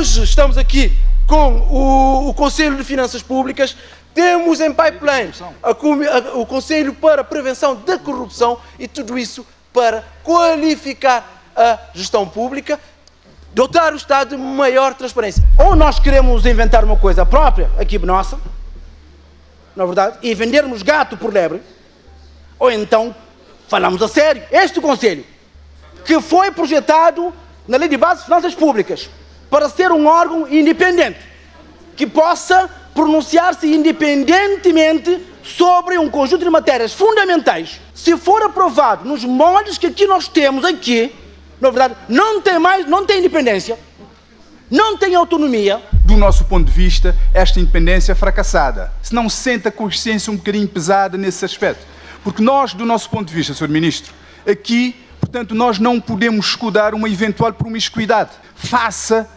Hoje estamos aqui com o Conselho de Finanças Públicas, temos em pipeline o Conselho para a Prevenção da Corrupção e tudo isso para qualificar a gestão pública, dotar o Estado de maior transparência. Ou nós queremos inventar uma coisa própria, aqui nossa, na verdade, e vendermos gato por lebre, ou então falamos a sério. Este Conselho, que foi projetado na Lei de Base de Finanças Públicas para ser um órgão independente, que possa pronunciar-se independentemente sobre um conjunto de matérias fundamentais, se for aprovado nos moldes que aqui nós temos aqui, na verdade, não tem independência, não tem autonomia. Do nosso ponto de vista, esta independência é fracassada. Se não sente a consciência um bocadinho pesada nesse aspecto. Porque nós, do nosso ponto de vista, Sr. Ministro, aqui, portanto, nós não podemos escudar uma eventual promiscuidade. Faça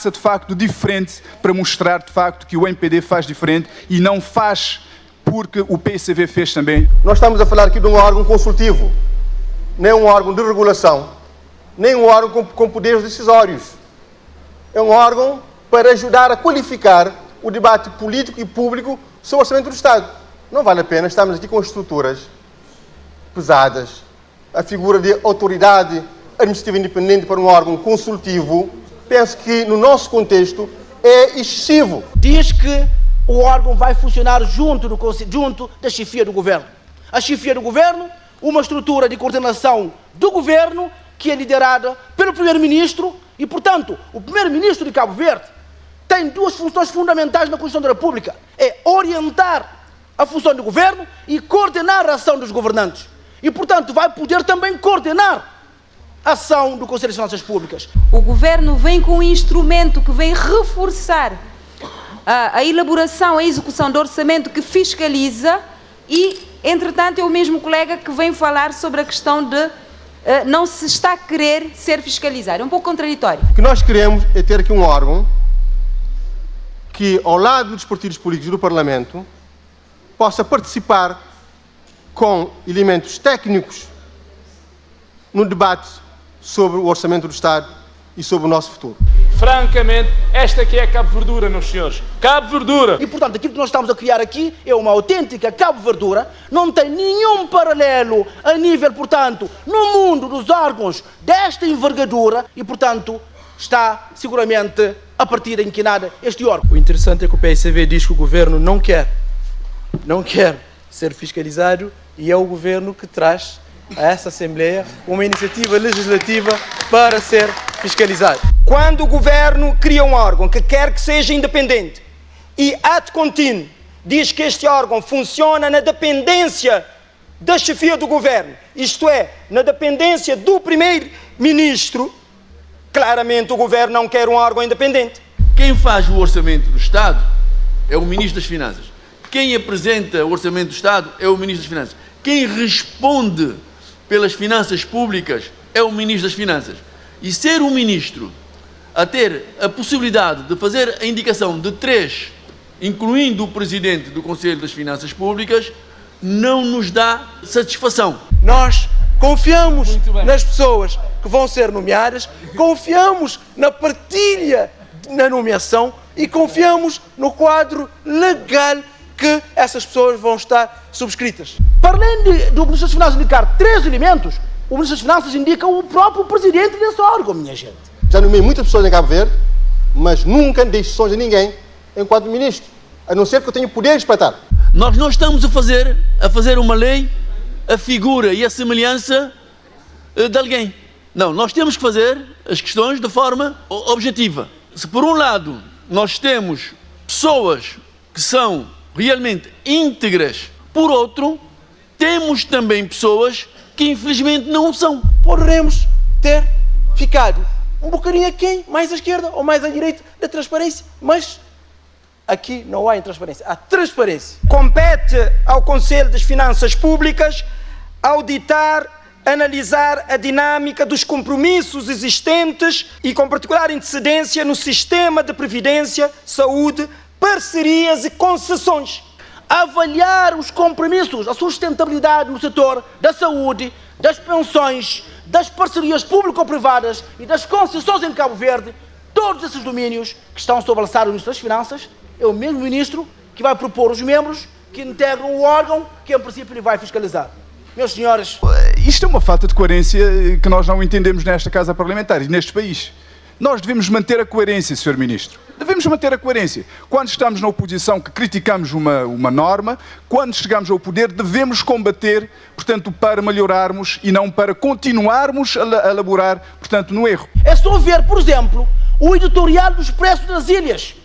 de facto diferente para mostrar de facto que o MPD faz diferente e não faz porque o PCV fez também. Nós estamos a falar aqui de um órgão consultivo, nem um órgão de regulação, nem um órgão com poderes decisórios. É um órgão para ajudar a qualificar o debate político e público sobre o orçamento do Estado. Não vale a pena estarmos aqui com estruturas pesadas, a figura de autoridade administrativa independente para um órgão consultivo. Penso que, no nosso contexto, é excessivo. Diz que o órgão vai funcionar junto da chefia do governo. A chefia do governo, uma estrutura de coordenação do governo que é liderada pelo primeiro-ministro e, portanto, o primeiro-ministro de Cabo Verde tem duas funções fundamentais na Constituição da República. É orientar a função do governo e coordenar a ação dos governantes. E, portanto, vai poder também coordenar a ação do Conselho de Finanças Públicas. O governo vem com um instrumento que vem reforçar a elaboração, a execução do orçamento, que fiscaliza e, entretanto, é o mesmo colega que vem falar sobre a questão de não se está a querer ser fiscalizado. É um pouco contraditório. O que nós queremos é ter aqui um órgão que, ao lado dos partidos políticos do Parlamento, possa participar com elementos técnicos no debate sobre o orçamento do Estado e sobre o nosso futuro. Francamente, esta aqui é Cabo Verdura, meus senhores. Cabo Verdura! E, portanto, aquilo que nós estamos a criar aqui é uma autêntica Cabo Verdura, não tem nenhum paralelo a nível, portanto, no mundo dos órgãos desta envergadura e, portanto, está seguramente a partir inquinada este órgão. O interessante é que o PSV diz que o governo não quer ser fiscalizado e é o governo que traz a essa Assembleia uma iniciativa legislativa para ser fiscalizado. Quando o governo cria um órgão que quer que seja independente e, ato contínuo, diz que este órgão funciona na dependência da chefia do governo, isto é, na dependência do primeiro-ministro, claramente o governo não quer um órgão independente. Quem faz o orçamento do Estado é o Ministro das Finanças. Quem apresenta o orçamento do Estado é o Ministro das Finanças. Quem responde pelas finanças públicas é o Ministro das Finanças. E ser um Ministro a ter a possibilidade de fazer a indicação de 3, incluindo o Presidente do Conselho das Finanças Públicas, não nos dá satisfação. Nós confiamos nas pessoas que vão ser nomeadas, confiamos na partilha na nomeação e confiamos no quadro legal que essas pessoas vão estar subscritas. Para além do Ministro das Finanças indicar 3 elementos, o Ministro das Finanças indica o próprio Presidente desse órgão, minha gente. Já nomeei muitas pessoas em Cabo Verde, mas nunca dei instruções a ninguém enquanto ministro, a não ser que eu tenha poderes para estar. Nós não estamos a fazer uma lei, a figura e a semelhança de alguém. Não, nós temos que fazer as questões de forma objetiva. Se por um lado nós temos pessoas que são realmente íntegras, por outro, temos também pessoas que infelizmente não são. Poderemos ter ficado um bocadinho aquém, mais à esquerda ou mais à direita da transparência, mas aqui não há intransparência, há transparência. Compete ao Conselho das Finanças Públicas auditar, analisar a dinâmica dos compromissos existentes e com particular antecedência no sistema de previdência, saúde, parcerias e concessões. Avaliar os compromissos, a sustentabilidade no setor da saúde, das pensões, das parcerias público-privadas e das concessões em Cabo Verde, todos esses domínios que estão sob a alçada do Ministro das Finanças, é o mesmo Ministro que vai propor os membros que integram o órgão que, em princípio, ele vai fiscalizar. Meus senhores... Isto é uma falta de coerência que nós não entendemos nesta Casa Parlamentar e neste país. Nós devemos manter a coerência, Sr. Ministro. Devemos manter a coerência. Quando estamos na oposição que criticamos uma norma, quando chegamos ao poder devemos combater, portanto, para melhorarmos e não para continuarmos a elaborar, portanto, no erro. É só ver, por exemplo, o editorial do Expresso das Ilhas,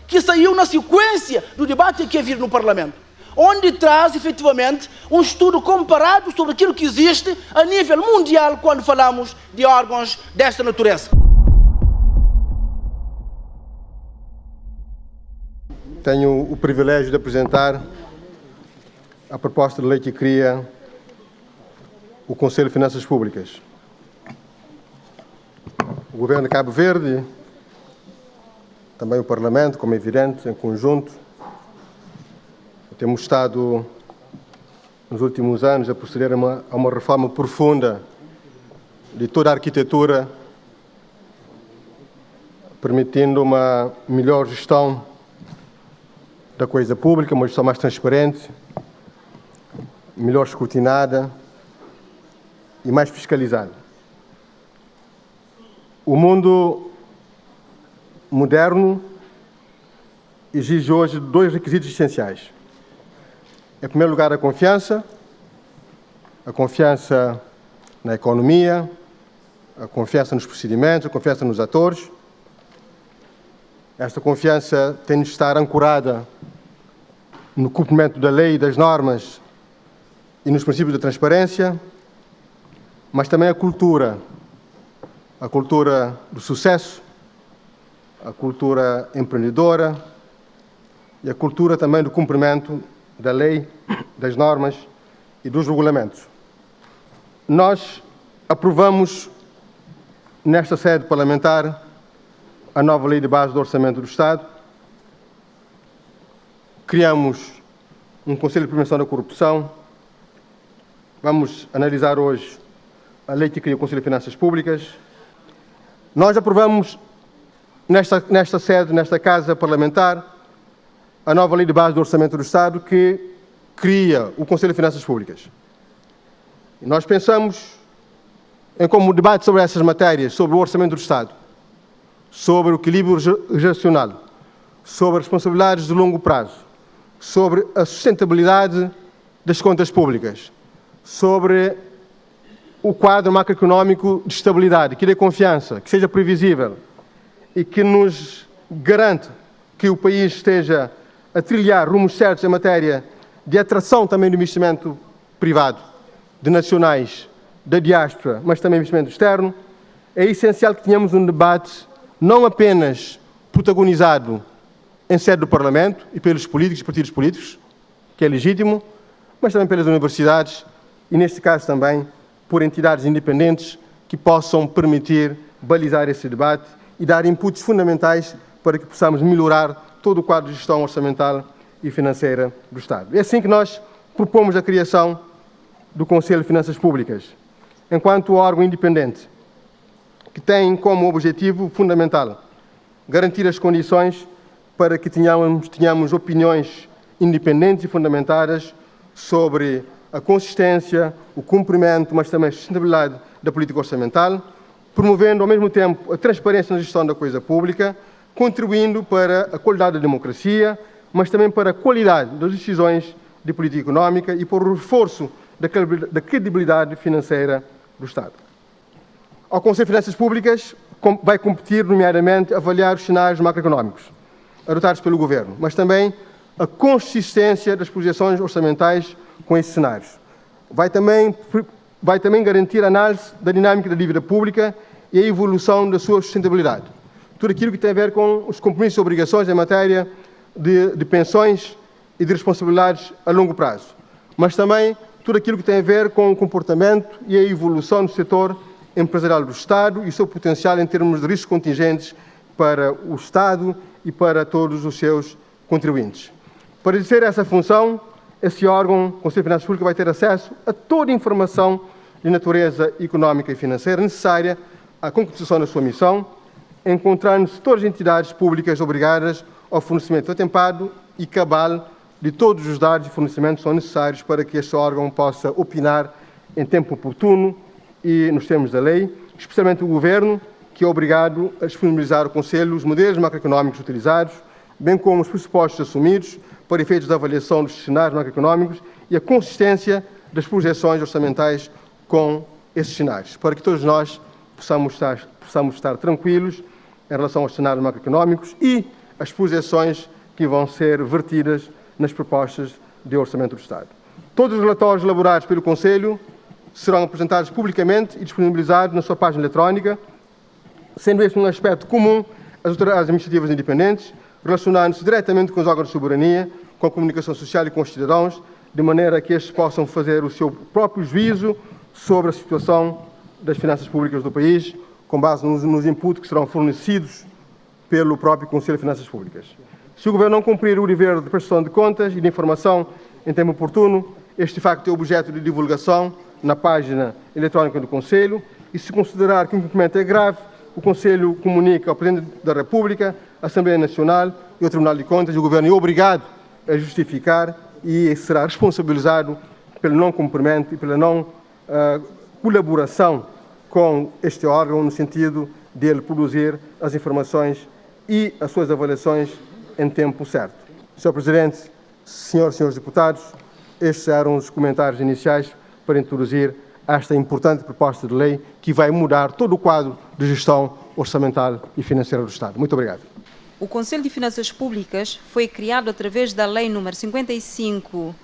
que saiu na sequência do debate que ia vir no Parlamento, onde traz, efetivamente, um estudo comparado sobre aquilo que existe a nível mundial quando falamos de órgãos desta natureza. Tenho o privilégio de apresentar a proposta de lei que cria o Conselho de Finanças Públicas. O Governo de Cabo Verde, também o Parlamento, como é evidente, em conjunto, temos estado, nos últimos anos, a proceder a uma reforma profunda de toda a arquitetura, permitindo uma melhor gestão da coisa pública, uma gestão mais transparente, melhor escrutinada e mais fiscalizada. O mundo moderno exige hoje 2 requisitos essenciais. Em primeiro lugar, a confiança na economia, a confiança nos procedimentos, a confiança nos atores. Esta confiança tem de estar ancorada no cumprimento da lei e das normas e nos princípios da transparência, mas também a cultura do sucesso, a cultura empreendedora e a cultura também do cumprimento da lei, das normas e dos regulamentos. Nós aprovamos, nesta sede parlamentar, a nova Lei de Base do Orçamento do Estado, criamos um Conselho de Prevenção da Corrupção, vamos analisar hoje a lei que cria o Conselho de Finanças Públicas. Nós aprovamos, nesta sede, nesta Casa Parlamentar, a nova Lei de Base do Orçamento do Estado, que cria o Conselho de Finanças Públicas. E nós pensamos em como o debate sobre essas matérias, sobre o Orçamento do Estado, sobre o equilíbrio geracional, sobre as responsabilidades de longo prazo, sobre a sustentabilidade das contas públicas, sobre o quadro macroeconómico de estabilidade, que dê confiança, que seja previsível e que nos garante que o país esteja a trilhar rumos certos em matéria de atração também do investimento privado, de nacionais, da diáspora, mas também investimento externo. É essencial que tenhamos um debate não apenas protagonizado em sede do Parlamento e pelos políticos e partidos políticos, que é legítimo, mas também pelas universidades e, neste caso, também por entidades independentes que possam permitir balizar esse debate e dar inputs fundamentais para que possamos melhorar todo o quadro de gestão orçamental e financeira do Estado. É assim que nós propomos a criação do Conselho de Finanças Públicas, enquanto órgão independente, que tem como objetivo fundamental garantir as condições para que tenhamos opiniões independentes e fundamentadas sobre a consistência, o cumprimento, mas também a sustentabilidade da política orçamental, promovendo ao mesmo tempo a transparência na gestão da coisa pública, contribuindo para a qualidade da democracia, mas também para a qualidade das decisões de política económica e para o reforço da credibilidade financeira do Estado. Ao Conselho de Finanças Públicas vai competir, nomeadamente, avaliar os cenários macroeconómicos adotados pelo Governo, mas também a consistência das projeções orçamentais com esses cenários. Vai também garantir a análise da dinâmica da dívida pública e a evolução da sua sustentabilidade. Tudo aquilo que tem a ver com os compromissos e obrigações em matéria de pensões e de responsabilidades a longo prazo, mas também tudo aquilo que tem a ver com o comportamento e a evolução do setor empresarial do Estado e o seu potencial em termos de riscos contingentes para o Estado e para todos os seus contribuintes. Para exercer essa função, esse órgão, o Conselho de Finanças Públicas, vai ter acesso a toda a informação de natureza económica e financeira necessária à concretização da sua missão encontrando-se todas as entidades públicas obrigadas ao fornecimento atempado e cabal de todos os dados e fornecimentos que são necessários para que este órgão possa opinar em tempo oportuno e nos termos da lei, especialmente o Governo, que é obrigado a disponibilizar ao Conselho os modelos macroeconómicos utilizados, bem como os pressupostos assumidos para efeitos da avaliação dos cenários macroeconómicos e a consistência das projeções orçamentais com esses cenários, para que todos nós possamos estar tranquilos em relação aos cenários macroeconómicos e as projeções que vão ser vertidas nas propostas de orçamento do Estado. Todos os relatórios elaborados pelo Conselho serão apresentados publicamente e disponibilizados na sua página eletrónica, sendo este um aspecto comum às autoridades administrativas independentes, relacionando-se diretamente com os órgãos de soberania, com a comunicação social e com os cidadãos, de maneira que estes possam fazer o seu próprio juízo sobre a situação das finanças públicas do país, com base nos inputs que serão fornecidos pelo próprio Conselho de Finanças Públicas. Se o Governo não cumprir o dever de prestação de contas e de informação em tempo oportuno, este de facto é objeto de divulgação na página eletrónica do Conselho e, se considerar que o incumprimento é grave, o Conselho comunica ao Presidente da República, à Assembleia Nacional e ao Tribunal de Contas, e o Governo é obrigado a justificar e será responsabilizado pelo não cumprimento e pela não colaboração com este órgão, no sentido de ele produzir as informações e as suas avaliações em tempo certo. Sr. Presidente, senhoras e senhores deputados, estes eram os comentários iniciais para introduzir esta importante proposta de lei que vai mudar todo o quadro de gestão orçamental e financeira do Estado. Muito obrigado. O Conselho de Finanças Públicas foi criado através da Lei nº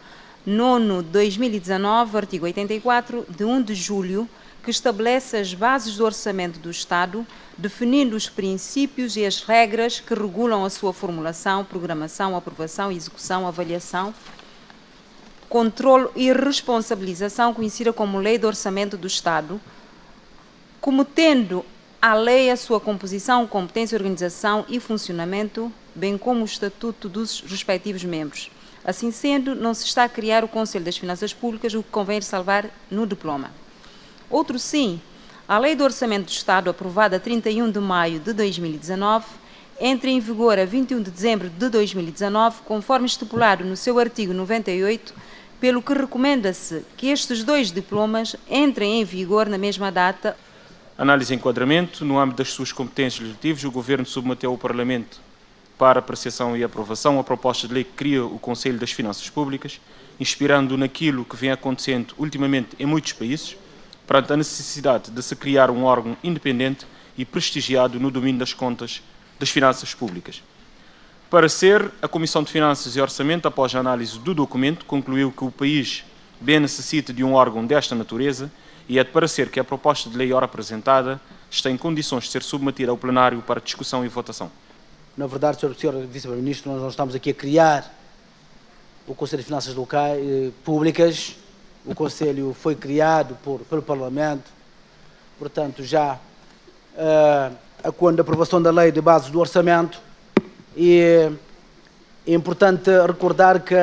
55/9/2019, artigo 84, de 1 de julho, que estabelece as bases do orçamento do Estado, definindo os princípios e as regras que regulam a sua formulação, programação, aprovação, execução, avaliação, controle e responsabilização, conhecida como Lei de Orçamento do Estado, como tendo a lei a sua composição, competência, organização e funcionamento, bem como o estatuto dos respectivos membros. Assim sendo, não se está a criar o Conselho das Finanças Públicas, o que convém ressalvar no diploma. Outro sim, a Lei do Orçamento do Estado, aprovada a 31 de maio de 2019, entra em vigor a 21 de dezembro de 2019, conforme estipulado no seu artigo 98, pelo que recomenda-se que estes dois diplomas entrem em vigor na mesma data. Análise e enquadramento. No âmbito das suas competências legislativas, o Governo submeteu ao Parlamento para apreciação e aprovação a proposta de lei que cria o Conselho das Finanças Públicas, inspirando naquilo que vem acontecendo ultimamente em muitos países, perante a necessidade de se criar um órgão independente e prestigiado no domínio das contas das finanças públicas. Para ser, a Comissão de Finanças e Orçamento, após a análise do documento, concluiu que o país bem necessita de um órgão desta natureza e é de parecer que a proposta de lei ora apresentada está em condições de ser submetida ao plenário para discussão e votação. Na verdade, Sr. Vice-Primeiro-Ministro, nós não estamos aqui a criar o Conselho de Finanças Públicas. O Conselho foi criado pelo Parlamento, portanto, já quando a aprovação da Lei de Bases do Orçamento, e é importante recordar que,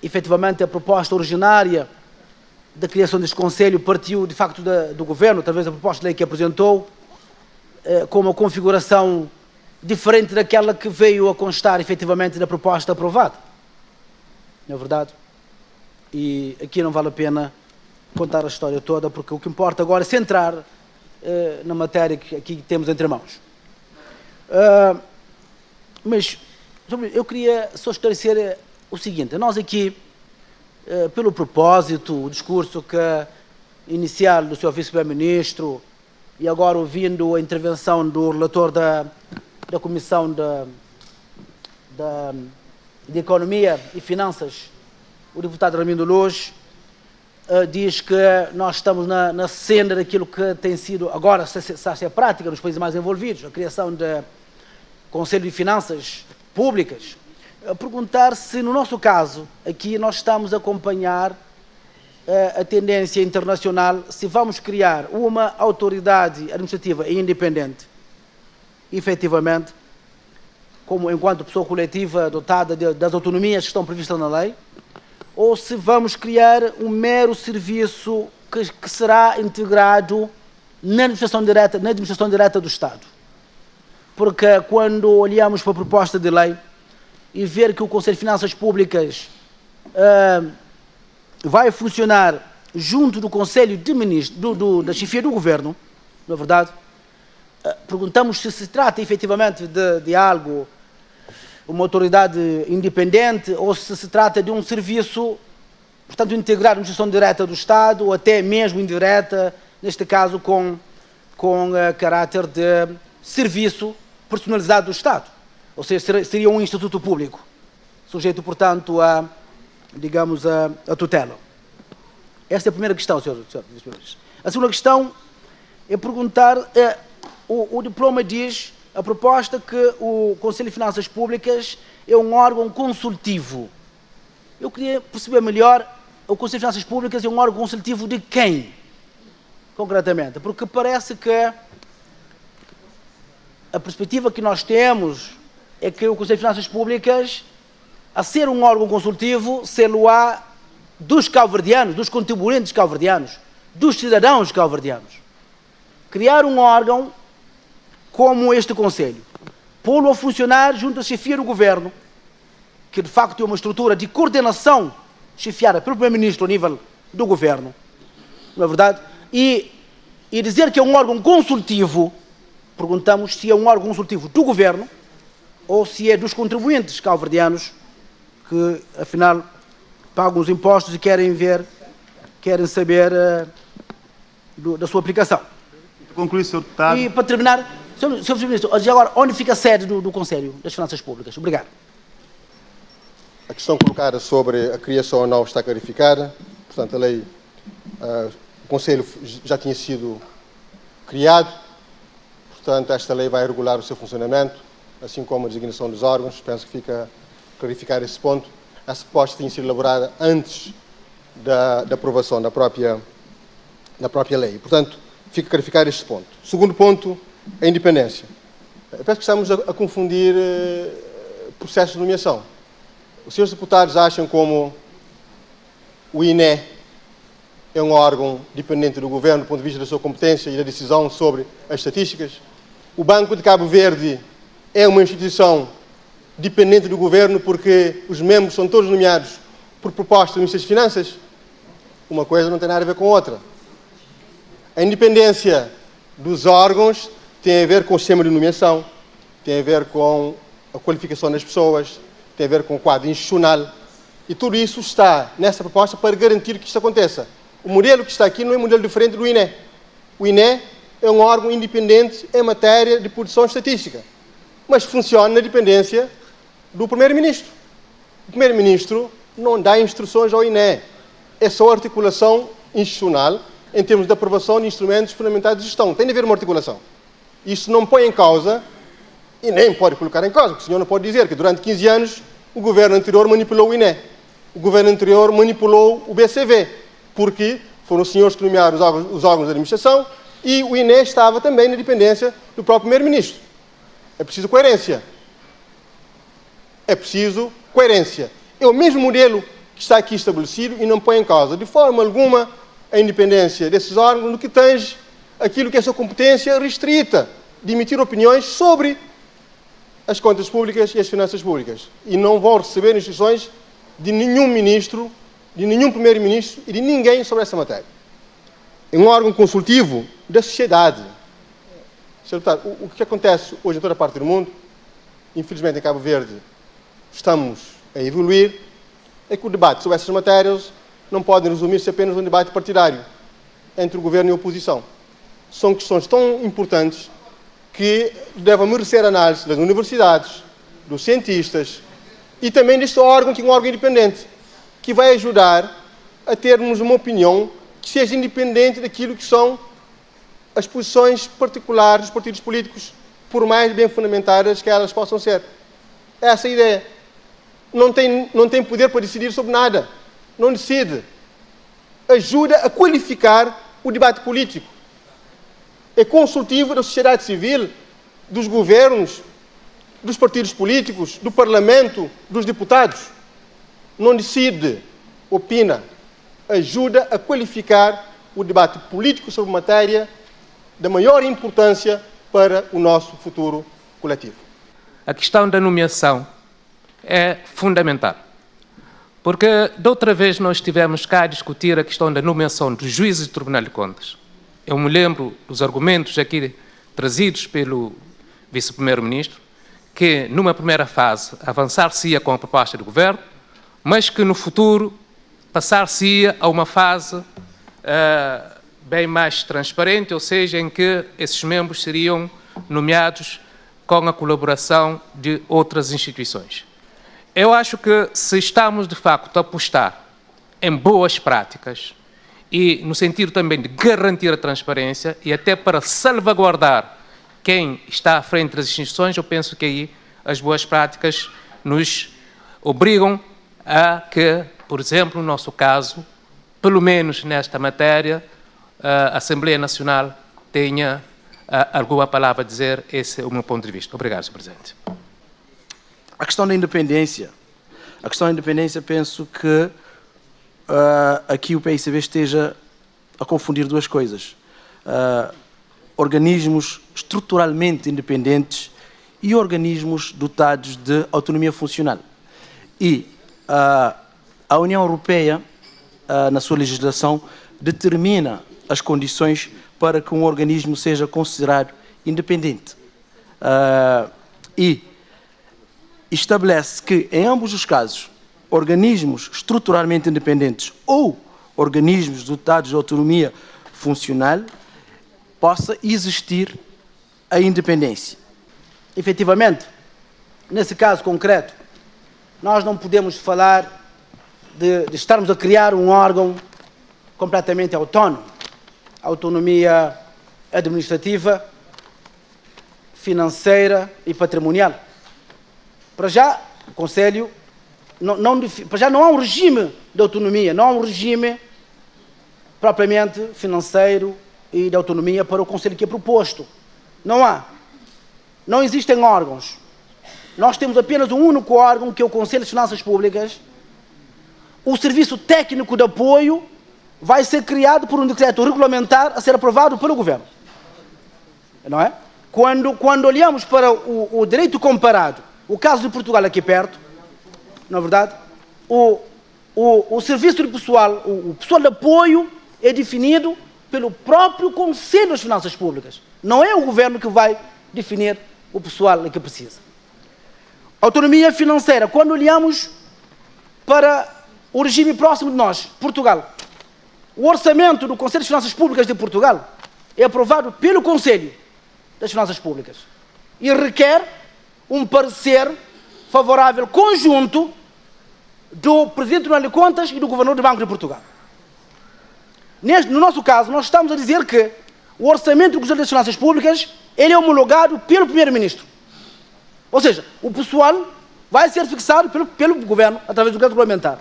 efetivamente, a proposta originária da criação deste Conselho partiu, de facto, do Governo, através da proposta de lei que apresentou, com uma configuração diferente daquela que veio a constar, efetivamente, da proposta aprovada. Não é verdade? E aqui não vale a pena contar a história toda, porque o que importa agora é centrar na matéria que aqui temos entre mãos. Mas eu queria só esclarecer o seguinte: nós aqui, pelo propósito, o discurso inicial do Sr. Vice-Primeiro-Ministro e agora ouvindo a intervenção do relator da Comissão de Economia e Finanças, o deputado Raimundo Luz, diz que nós estamos na senda daquilo que tem sido, agora está a ser prática nos países mais envolvidos, a criação de Conselho de Finanças Públicas. Perguntar se, no nosso caso, aqui nós estamos a acompanhar a tendência internacional, se vamos criar uma autoridade administrativa independente, efetivamente, como enquanto pessoa coletiva dotada das autonomias que estão previstas na lei, ou se vamos criar um mero serviço que será integrado na administração direta do Estado. porque quando olhamos para a proposta de lei e ver que o Conselho de Finanças Públicas vai funcionar junto do Conselho de Ministros, da chefia do Governo, na verdade, perguntamos se trata efetivamente de algo, uma autoridade independente, ou se trata de um serviço, portanto, integrado na gestão direta do Estado, ou até mesmo indireta, neste caso com caráter de serviço personalizado do Estado. Ou seja, seria um instituto público, sujeito, portanto, digamos, a tutela. Esta é a primeira questão, senhor. A segunda questão é perguntar, o diploma diz, a proposta, que o Conselho de Finanças Públicas é um órgão consultivo. Eu queria perceber melhor, o Conselho de Finanças Públicas é um órgão consultivo de quem, concretamente? Porque parece que a perspectiva que nós temos é que o Conselho de Finanças Públicas, a ser um órgão consultivo, ser-lo-á dos cabo-verdianos, dos contribuintes cabo-verdianos, dos cidadãos cabo-verdianos. Criar um órgão como este Conselho, pô-lo a funcionar junto à chefia do Governo, que de facto é uma estrutura de coordenação chefiada pelo Primeiro-Ministro a nível do Governo, não é verdade? E dizer que é um órgão consultivo, perguntamos se é um órgão consultivo do Governo ou se é dos contribuintes cabo-verdianos que, afinal, pagam os impostos e querem saber da sua aplicação. Concluir, Sr. Deputado. E, para terminar, Sr. Primeiro-Ministro, agora, onde fica a sede do Conselho das Finanças Públicas? Obrigado. A questão colocada sobre a criação ou não está clarificada. Portanto, a lei, o Conselho já tinha sido criado. Portanto, esta lei vai regular o seu funcionamento, assim como a designação dos órgãos. Penso que fica clarificar esse ponto. Essa proposta tinha sido elaborada antes da aprovação da própria lei. Portanto, fica clarificar este ponto. Segundo ponto, a independência. Eu penso que estamos a confundir processos de nomeação. Os senhores deputados acham como o INE é um órgão dependente do Governo do ponto de vista da sua competência e da decisão sobre as estatísticas. O Banco de Cabo Verde é uma instituição dependente do Governo porque os membros são todos nomeados por proposta do Ministério das Finanças. Uma coisa não tem nada a ver com outra. A independência dos órgãos tem a ver com o sistema de nomeação, tem a ver com a qualificação das pessoas, tem a ver com o quadro institucional, e tudo isso está nessa proposta para garantir que isto aconteça. O modelo que está aqui não é um modelo diferente do INE. O INE é um órgão independente em matéria de produção estatística, mas funciona na dependência do Primeiro-Ministro. O Primeiro-Ministro não dá instruções ao INE, é só articulação institucional em termos de aprovação de instrumentos fundamentais de gestão. Tem de haver uma articulação. Isso não põe em causa, e nem pode colocar em causa, porque o senhor não pode dizer que durante 15 anos o governo anterior manipulou o INE. O governo anterior manipulou o BCV, porque foram os senhores que nomearam os órgãos de administração e o INE estava também na dependência do próprio Primeiro-Ministro. É preciso coerência. É preciso coerência. É o mesmo modelo que está aqui estabelecido e não põe em causa, de forma alguma, a independência desses órgãos no que tange aquilo que é a sua competência restrita de emitir opiniões sobre as contas públicas e as finanças públicas. E não vão receber instruções de nenhum ministro, de nenhum primeiro-ministro e de ninguém sobre essa matéria. É um órgão consultivo da sociedade. Sr. Deputado, o que acontece hoje em toda a parte do mundo, infelizmente em Cabo Verde estamos a evoluir, é que o debate sobre essas matérias não pode resumir-se apenas num debate partidário entre o governo e a oposição. São questões tão importantes que devem merecer análise das universidades, dos cientistas e também deste órgão, que é um órgão independente, que vai ajudar a termos uma opinião que seja independente daquilo que são as posições particulares dos partidos políticos, por mais bem fundamentadas que elas possam ser. Essa é a ideia. Não tem poder para decidir sobre nada. Não decide. Ajuda a qualificar o debate político. É consultivo da sociedade civil, dos governos, dos partidos políticos, do Parlamento, dos deputados. Não decide, opina. Ajuda a qualificar o debate político sobre matéria da maior importância para o nosso futuro coletivo. A questão da nomeação é fundamental. Porque, da outra vez, nós estivemos cá a discutir a questão da nomeação dos juízes do Tribunal de Contas. Eu me lembro dos argumentos aqui trazidos pelo vice-primeiro-ministro, que, numa primeira fase, avançar-se-ia com a proposta do governo, mas que, no futuro, passar-se-ia a uma fase bem mais transparente, ou seja, em que esses membros seriam nomeados com a colaboração de outras instituições. Eu acho que, se estamos, de facto, a apostar em boas práticas e no sentido também de garantir a transparência e até para salvaguardar quem está à frente das instituições, eu penso que aí as boas práticas nos obrigam a que, por exemplo, no nosso caso, pelo menos nesta matéria, a Assembleia Nacional tenha alguma palavra a dizer. Esse é o meu ponto de vista. Obrigado, Sr. Presidente. A questão da independência. Penso que aqui o PICV esteja a confundir duas coisas. Organismos estruturalmente independentes e organismos dotados de autonomia funcional. E a União Europeia, na sua legislação, determina as condições para que um organismo seja considerado independente. E estabelece que, em ambos os casos, organismos estruturalmente independentes ou organismos dotados de autonomia funcional, possa existir a independência. Efetivamente, nesse caso concreto, nós não podemos falar de estarmos a criar um órgão completamente autónomo. Autonomia administrativa, financeira e patrimonial. Para já, o Conselho, para já não há um regime de autonomia, não há um regime propriamente financeiro e de autonomia para o Conselho que é proposto. Não há. Não existem órgãos. Nós temos apenas um único órgão, que é o Conselho de Finanças Públicas. O Serviço Técnico de Apoio vai ser criado por um decreto regulamentar a ser aprovado pelo Governo. Não é? Quando olhamos para o direito comparado, o caso de Portugal aqui perto, na verdade, o serviço de pessoal, o pessoal de apoio é definido pelo próprio Conselho das Finanças Públicas. Não é o Governo que vai definir o pessoal que precisa. Autonomia financeira, quando olhamos para o regime próximo de nós, Portugal, o orçamento do Conselho das Finanças Públicas de Portugal é aprovado pelo Conselho das Finanças Públicas e requer um parecer favorável conjunto do Presidente do Tribunal de Contas e do Governador do Banco de Portugal. No nosso caso, nós estamos a dizer que o orçamento do Conselho das Finanças Públicas ele é homologado pelo Primeiro-Ministro. Ou seja, o pessoal vai ser fixado pelo Governo através do decreto regulamentar.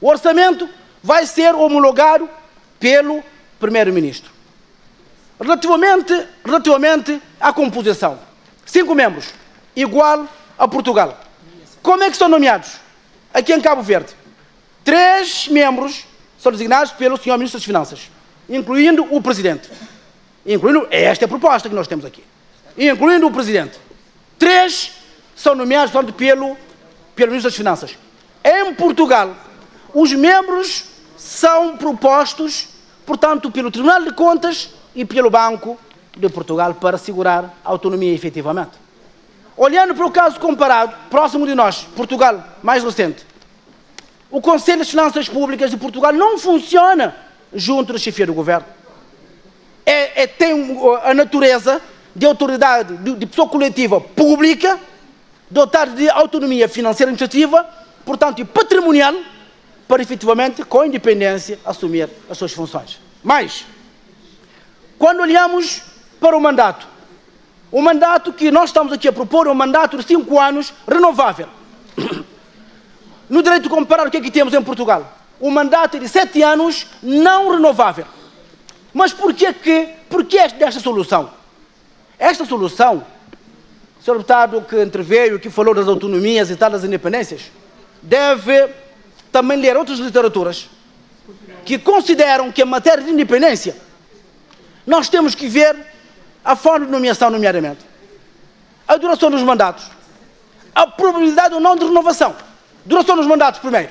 O orçamento vai ser homologado pelo Primeiro-Ministro. Relativamente à composição, 5 membros, igual a Portugal. Como é que são nomeados? Aqui em Cabo Verde, 3 membros são designados pelo Sr. Ministro das Finanças, incluindo o Presidente. Esta é a proposta que nós temos aqui. Incluindo o Presidente. 3 são nomeados, portanto, pelo Ministro das Finanças. Em Portugal, os membros são propostos, portanto, pelo Tribunal de Contas e pelo Banco de Portugal para assegurar a autonomia efetivamente. Olhando para o caso comparado, próximo de nós, Portugal, mais recente, o Conselho das Finanças Públicas de Portugal não funciona junto da chefia do Governo. Tem a natureza de autoridade, de pessoa coletiva pública, dotada de autonomia financeira e administrativa, portanto, e patrimonial, para efetivamente, com independência, assumir as suas funções. Mas, quando olhamos para o mandato que nós estamos aqui a propor é um mandato de 5 anos renovável. No direito comparado, o que é que temos em Portugal? O mandato é de 7 anos não renovável. Mas por que desta solução? Esta solução, o senhor deputado que interveio, que falou das autonomias e tal, das independências, deve também ler outras literaturas que consideram que, em matéria de independência, nós temos que ver a forma de nomeação, nomeadamente. a duração dos mandatos, a probabilidade ou não de renovação. Duração dos mandatos, primeiro.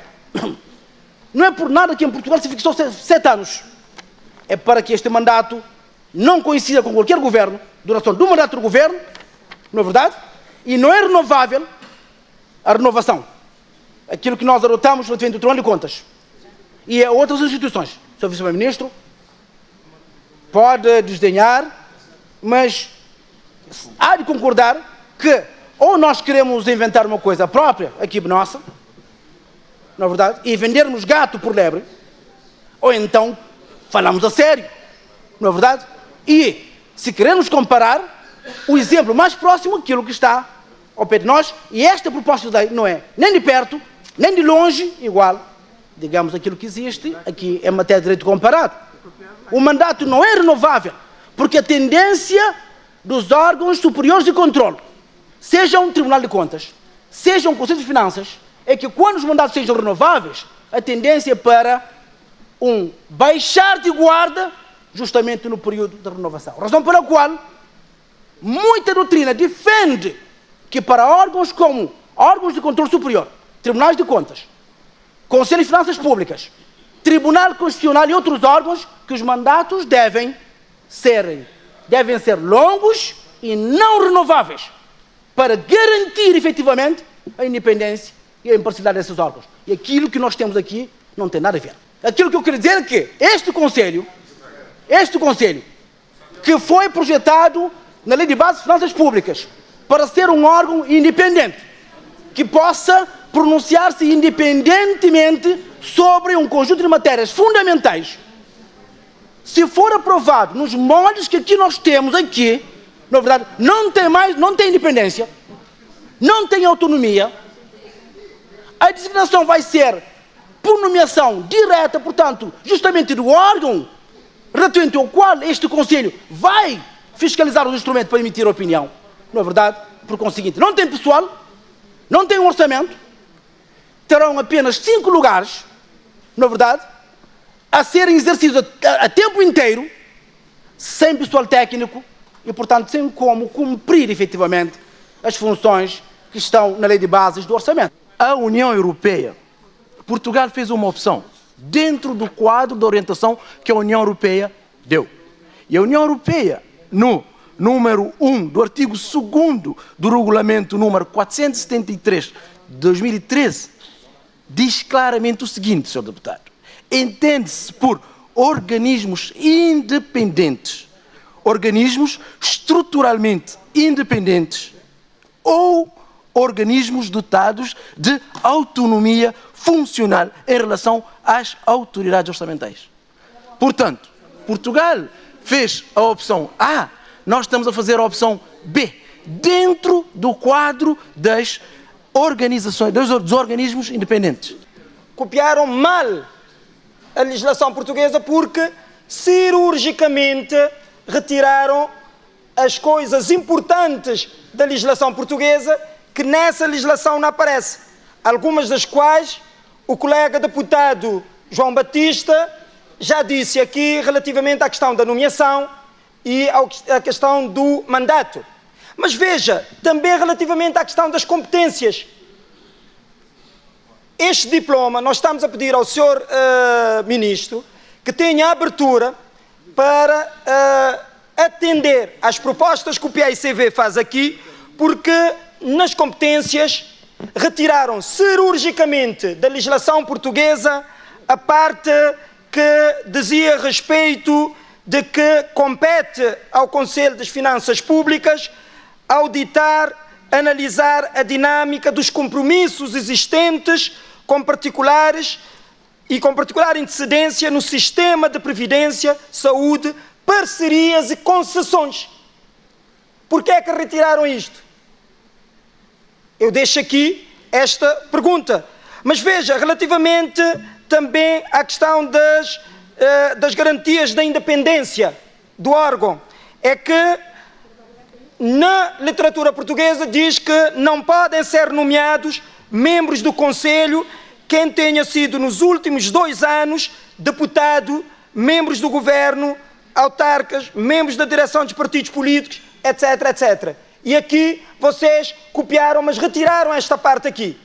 Não é por nada que em Portugal se fixou 7 anos. É para que este mandato não coincida com qualquer governo, duração do mandato do governo, não é verdade? E não é renovável a renovação. Aquilo que nós adotamos relativamente ao Tribunal de Contas. E a outras instituições. O Sr. Vice-Primeiro-Ministro pode desdenhar, mas há de concordar que ou nós queremos inventar uma coisa própria, aqui nossa, não é verdade, e vendermos gato por lebre, ou então falamos a sério, não é verdade? E, se queremos comparar, o exemplo mais próximo é aquilo que está ao pé de nós, e esta proposta de lei não é nem de perto, nem de longe, igual, digamos, aquilo que existe aqui em matéria de direito comparado. O mandato não é renovável, porque a tendência dos órgãos superiores de controle, seja um Tribunal de Contas, seja um Conselho de Finanças, é que quando os mandatos sejam renováveis, a tendência é para um baixar de guarda justamente no período da renovação. Razão pela qual muita doutrina defende que para órgãos como órgãos de controle superior, tribunais de contas, Conselho de Finanças Públicas, Tribunal Constitucional e outros órgãos, que os mandatos devem ser longos e não renováveis, para garantir efetivamente a independência e a imparcialidade desses órgãos. E aquilo que nós temos aqui não tem nada a ver. Aquilo que eu quero dizer é que este Conselho, que foi projetado na Lei de Bases de Finanças Públicas para ser um órgão independente, que possa pronunciar-se independentemente sobre um conjunto de matérias fundamentais, se for aprovado nos moldes que aqui nós temos aqui, na verdade, não tem independência, não tem autonomia, a designação vai ser por nomeação direta, portanto, justamente do órgão relativamente ao qual este Conselho vai fiscalizar os instrumentos para emitir opinião, não é verdade? Por conseguinte, não tem pessoal, não tem um orçamento, terão apenas 5 lugares, não é verdade? A serem exercidos a tempo inteiro, sem pessoal técnico e, portanto, sem como cumprir efetivamente as funções que estão na Lei de Bases do Orçamento. A União Europeia, Portugal fez uma opção dentro do quadro de orientação que a União Europeia deu. E a União Europeia, no número 1 do artigo 2º do regulamento número 473 de 2013, diz claramente o seguinte, Sr. Deputado: entende-se por organismos independentes, organismos estruturalmente independentes ou organismos dotados de autonomia funcional em relação às autoridades orçamentais. Portanto, Portugal fez a opção A, nós estamos a fazer a opção B, dentro do quadro das organizações, dos organismos independentes. Copiaram mal a legislação portuguesa porque cirurgicamente retiraram as coisas importantes da legislação portuguesa que nessa legislação não aparece. Algumas das quais o colega deputado João Batista já disse aqui relativamente à questão da nomeação e à questão do mandato. Mas veja, também relativamente à questão das competências. Este diploma, nós estamos a pedir ao Sr. Ministro que tenha abertura para atender às propostas que o PAICV faz aqui, porque nas competências retiraram cirurgicamente da legislação portuguesa a parte que dizia respeito de que compete ao Conselho das Finanças Públicas auditar, analisar a dinâmica dos compromissos existentes com particular incidência no sistema de previdência, saúde, parcerias e concessões. Por que é que retiraram isto? Eu deixo aqui esta pergunta. Mas veja, relativamente também à questão das garantias da independência do órgão, é que na literatura portuguesa diz que não podem ser nomeados membros do Conselho quem tenha sido nos últimos 2 anos deputado, membros do governo, autarcas, membros da direção dos partidos políticos, etc, etc. E aqui vocês copiaram, mas retiraram esta parte aqui.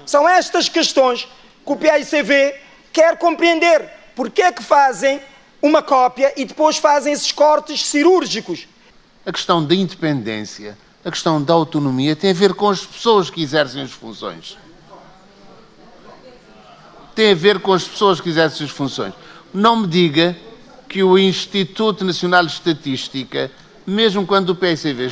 São estas questões que o PAICV quer compreender. Porque é que fazem uma cópia e depois fazem esses cortes cirúrgicos? A questão da independência, a questão da autonomia tem a ver com as pessoas que exercem as funções. Tem a ver com as pessoas que exercem as funções. Não me diga que o Instituto Nacional de Estatística, mesmo quando o PAICV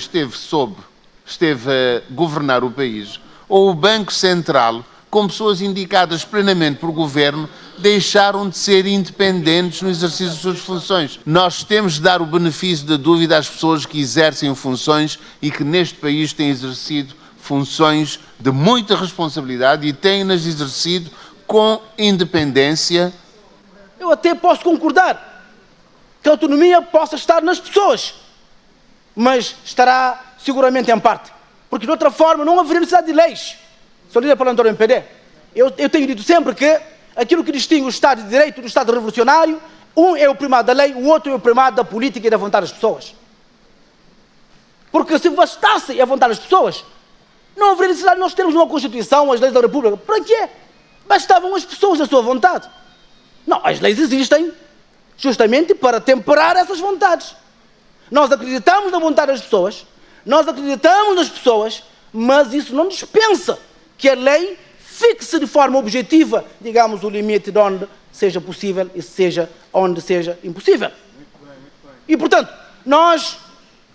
esteve a governar o país, ou o Banco Central, com pessoas indicadas plenamente por governo, deixaram de ser independentes no exercício das suas funções. Nós temos de dar o benefício da dúvida às pessoas que exercem funções e que neste país têm exercido funções de muita responsabilidade e têm-nas exercido com independência. Eu até posso concordar que a autonomia possa estar nas pessoas, mas estará seguramente em parte, porque de outra forma não haveria necessidade de leis. Sou líder parlamentar do MPD. Eu tenho dito sempre que aquilo que distingue o Estado de Direito do Estado revolucionário, um é o primado da lei, o outro é o primado da política e da vontade das pessoas. Porque se bastasse a vontade das pessoas, não haveria necessidade de nós termos uma Constituição, as leis da República. Para quê? Bastavam as pessoas da sua vontade. Não, as leis existem justamente para temperar essas vontades. Nós acreditamos na vontade das pessoas, nós acreditamos nas pessoas, mas isso não dispensa que a lei fixe de forma objetiva, digamos, o limite de onde seja possível e seja onde seja impossível. E, portanto, nós...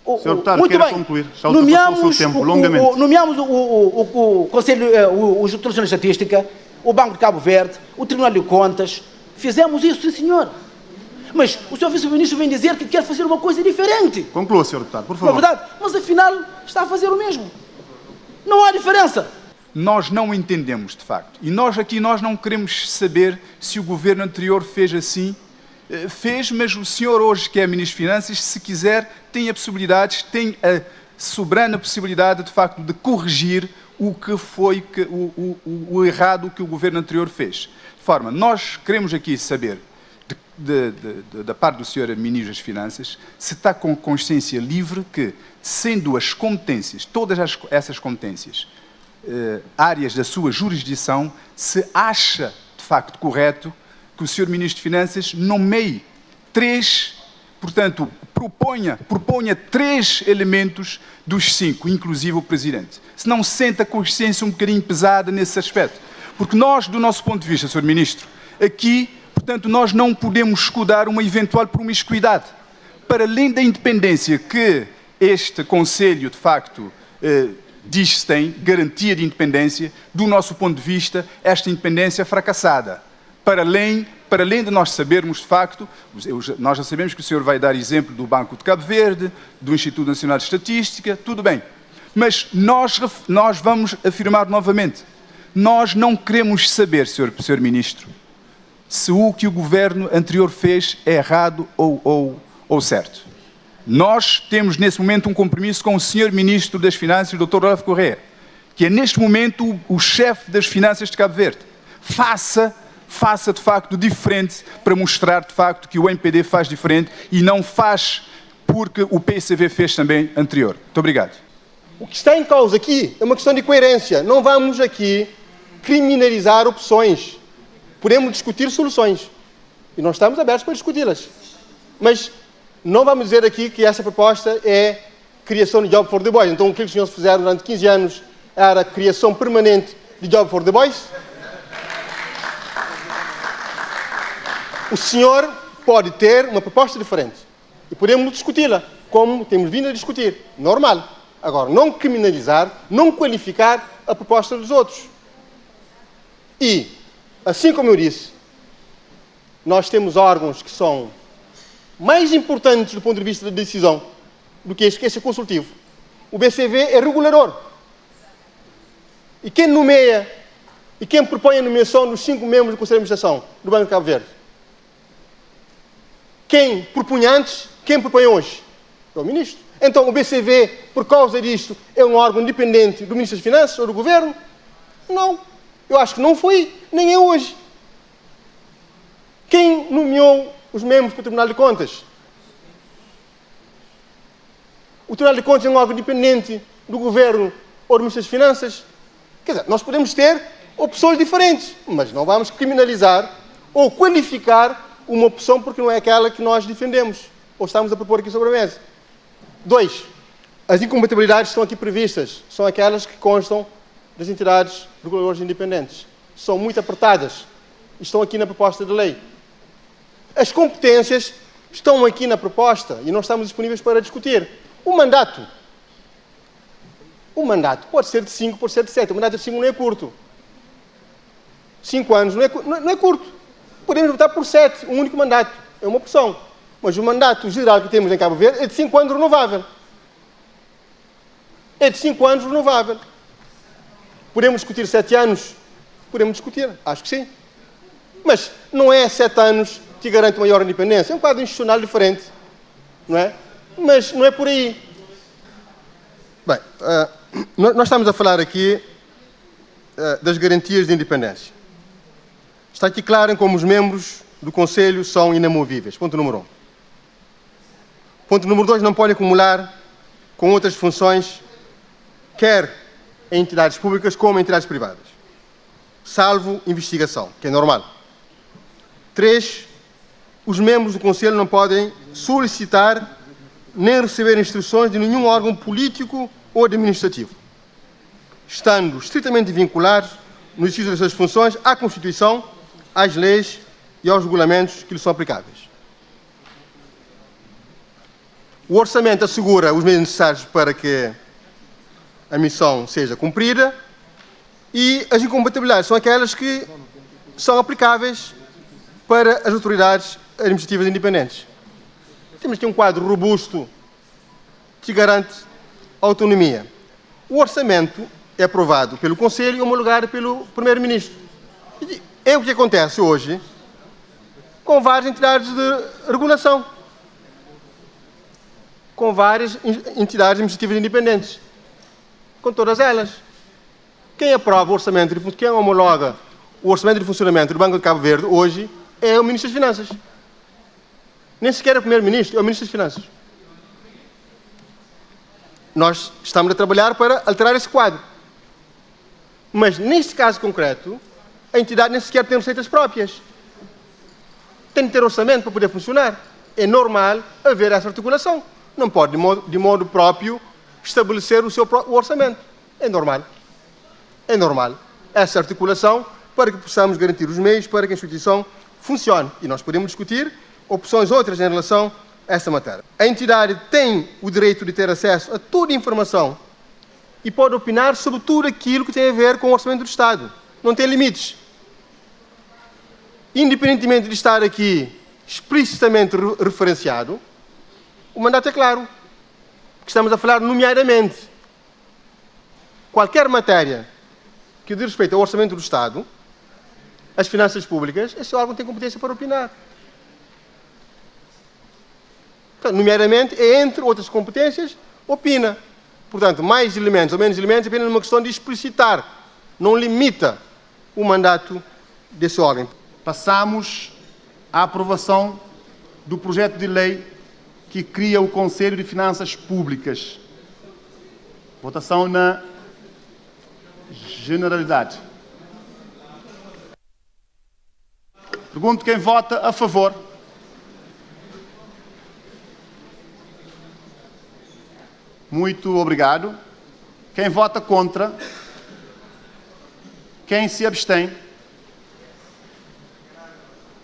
Senhor Deputado, muito quero bem, concluir. Já ultrapassou o seu tempo, longamente. Nomeamos o Conselho, o Instituto Nacional de Estatística, o Banco de Cabo Verde, o Tribunal de Contas. Fizemos isso, sim, senhor. Mas o Sr. Vice-Ministro vem dizer que quer fazer uma coisa diferente. Conclua, Sr. Deputado, por Não favor. é verdade? Mas, afinal, está a fazer o mesmo. Não há diferença. Nós não entendemos, de facto. E nós não queremos saber se o governo anterior fez assim. Fez, mas o senhor hoje, que é Ministro de Finanças, se quiser, tem a possibilidade, tem a soberana possibilidade, de facto, de corrigir o que foi o errado que o governo anterior fez. De forma, nós queremos aqui saber, da parte do senhor Ministro das Finanças, se está com consciência livre que, sendo as competências, todas essas competências, áreas da sua jurisdição, se acha, de facto, correto que o Sr. Ministro de Finanças nomeie 3, portanto, proponha 3 elementos dos 5, inclusive o Presidente. Se não sente a consciência um bocadinho pesada nesse aspecto. Porque nós, do nosso ponto de vista, Sr. Ministro, aqui, portanto, nós não podemos escudar uma eventual promiscuidade. Para além da independência que este Conselho, de facto, diz que tem, garantia de independência, do nosso ponto de vista, esta independência é fracassada. Para além de nós sabermos, de facto, nós já sabemos que o senhor vai dar exemplo do Banco de Cabo Verde, do Instituto Nacional de Estatística, tudo bem. Mas nós vamos afirmar novamente, nós não queremos saber, senhor Ministro, se o que o governo anterior fez é errado ou certo. Nós temos, nesse momento, um compromisso com o senhor Ministro das Finanças, Dr. Olavo Correa, que é, neste momento, o chefe das finanças de Cabo Verde. Faça, de facto, diferente, para mostrar, de facto, que o MPD faz diferente e não faz porque o PAICV fez também anterior. Muito obrigado. O que está em causa aqui é uma questão de coerência. Não vamos aqui criminalizar opções. Podemos discutir soluções. E nós estamos abertos para discuti-las. Mas não vamos dizer aqui que essa proposta é criação de job for the boys. Então, o que os senhores fizeram durante 15 anos era a criação permanente de job for the boys? O senhor pode ter uma proposta diferente. E podemos discuti-la, como temos vindo a discutir. Normal. Agora, não criminalizar, não qualificar a proposta dos outros. E, assim como eu disse, nós temos órgãos que são mais importantes do ponto de vista da decisão do que este consultivo. O BCV é regulador. E quem nomeia e quem propõe a nomeação dos 5 membros do Conselho de Administração do Banco de Cabo Verde? Quem propunha antes, quem propõe hoje? É o Ministro. Então, o BCV, por causa disto, é um órgão independente do Ministro das Finanças ou do Governo? Não. Eu acho que não foi, nem é hoje. Quem nomeou os membros para o Tribunal de Contas? O Tribunal de Contas é um órgão independente do Governo ou do Ministro das Finanças. Quer dizer, nós podemos ter opções diferentes, mas não vamos criminalizar ou qualificar uma opção porque não é aquela que nós defendemos ou estamos a propor aqui sobre a mesa. 2. As incompatibilidades estão aqui previstas. São aquelas que constam das entidades reguladoras independentes. São muito apertadas. Estão aqui na proposta de lei. As competências estão aqui na proposta e não estamos disponíveis para discutir. O mandato pode ser de 5, pode ser de 7. O mandato de 5 não é curto. 5 anos não é curto. Podemos votar por 7, um único mandato. É uma opção. Mas o mandato geral que temos em Cabo Verde é de 5 anos renovável. É de 5 anos renovável. Podemos discutir 7 anos? Podemos discutir, acho que sim. Mas não é 7 anos que garante maior independência. É um quadro institucional diferente. Não é? Mas não é por aí. Bem, nós estamos a falar aqui das garantias de independência. Está aqui claro em como os membros do Conselho são inamovíveis. Ponto número 1. Ponto número 2, não podem acumular com outras funções, quer em entidades públicas como em entidades privadas, salvo investigação, que é normal. 3, os membros do Conselho não podem solicitar nem receber instruções de nenhum órgão político ou administrativo, estando estritamente vinculados no exercício das suas funções à Constituição, às leis e aos regulamentos que lhes são aplicáveis. O orçamento assegura os meios necessários para que a missão seja cumprida e as incompatibilidades são aquelas que são aplicáveis para as autoridades administrativas independentes. Temos aqui um quadro robusto que garante autonomia. O orçamento é aprovado pelo Conselho e homologado pelo Primeiro-Ministro. É o que acontece hoje com várias entidades de regulação, com várias entidades administrativas independentes, com todas elas. Quem aprova o orçamento, quem homologa o orçamento de funcionamento do Banco de Cabo Verde hoje é o Ministro das Finanças. Nem sequer é o Primeiro-Ministro, é o Ministro das Finanças. Nós estamos a trabalhar para alterar esse quadro. Mas, neste caso concreto, a entidade nem sequer tem receitas próprias. Tem de ter orçamento para poder funcionar. É normal haver essa articulação. Não pode, de modo próprio, estabelecer o orçamento. É normal. É normal essa articulação para que possamos garantir os meios para que a instituição funcione. E nós podemos discutir opções outras em relação a essa matéria. A entidade tem o direito de ter acesso a toda a informação e pode opinar sobre tudo aquilo que tem a ver com o orçamento do Estado. Não tem limites. Independentemente de estar aqui explicitamente referenciado, o mandato é claro. Que estamos a falar nomeadamente. Qualquer matéria que diz respeito ao orçamento do Estado, às finanças públicas, esse órgão tem competência para opinar. Portanto, nomeadamente, entre outras competências, opina. Portanto, mais elementos ou menos elementos, apenas uma questão de explicitar. Não limita o mandato desse órgão. Passamos à aprovação do projeto de lei que cria o Conselho de Finanças Públicas. Votação na generalidade. Pergunto quem vota a favor. Muito obrigado. Quem vota contra? Quem se abstém?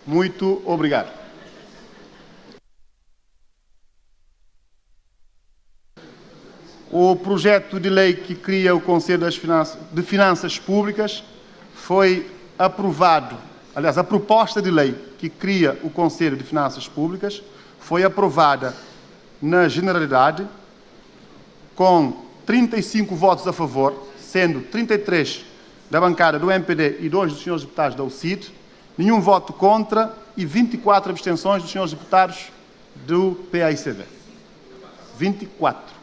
Muito obrigado. O projeto de lei que cria o Conselho de Finanças Públicas foi aprovado. Aliás, a proposta de lei que cria o Conselho de Finanças Públicas foi aprovada na generalidade com 35 votos a favor, sendo 33 da bancada do MPD e 2 dos senhores deputados da UCID, nenhum voto contra e 24 abstenções dos senhores deputados do PAICV. 24.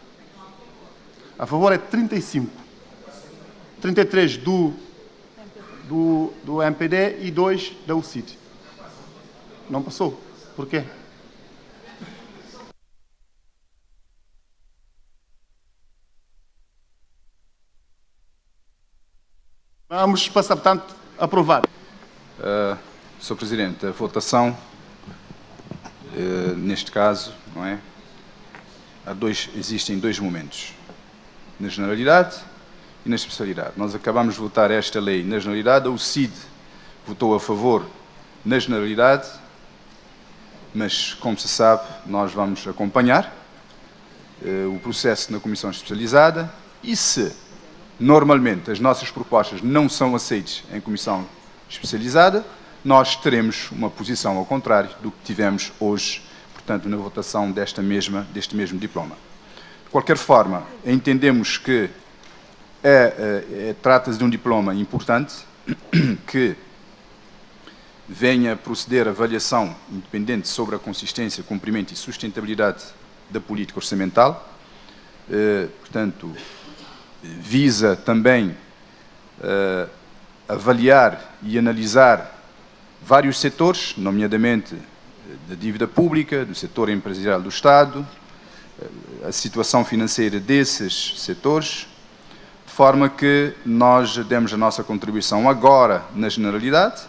A favor é 35. 33 do MPD e 2 da UCID. Não passou. Por quê? Vamos passar, portanto, a aprovar. Sr. Presidente, a votação, neste caso, não é? Existem dois momentos, na generalidade e na especialidade. Nós acabamos de votar esta lei na generalidade, o CID votou a favor na generalidade, mas, como se sabe, nós vamos acompanhar o processo na Comissão Especializada e se, normalmente, as nossas propostas não são aceitas em Comissão Especializada, nós teremos uma posição ao contrário do que tivemos hoje, portanto, na votação deste mesmo diploma. De qualquer forma, entendemos que trata-se de um diploma importante, que venha proceder a avaliação independente sobre a consistência, cumprimento e sustentabilidade da política orçamental, portanto, visa também avaliar e analisar vários setores, nomeadamente da dívida pública, do setor empresarial do Estado, a situação financeira desses setores, de forma que nós demos a nossa contribuição agora na generalidade,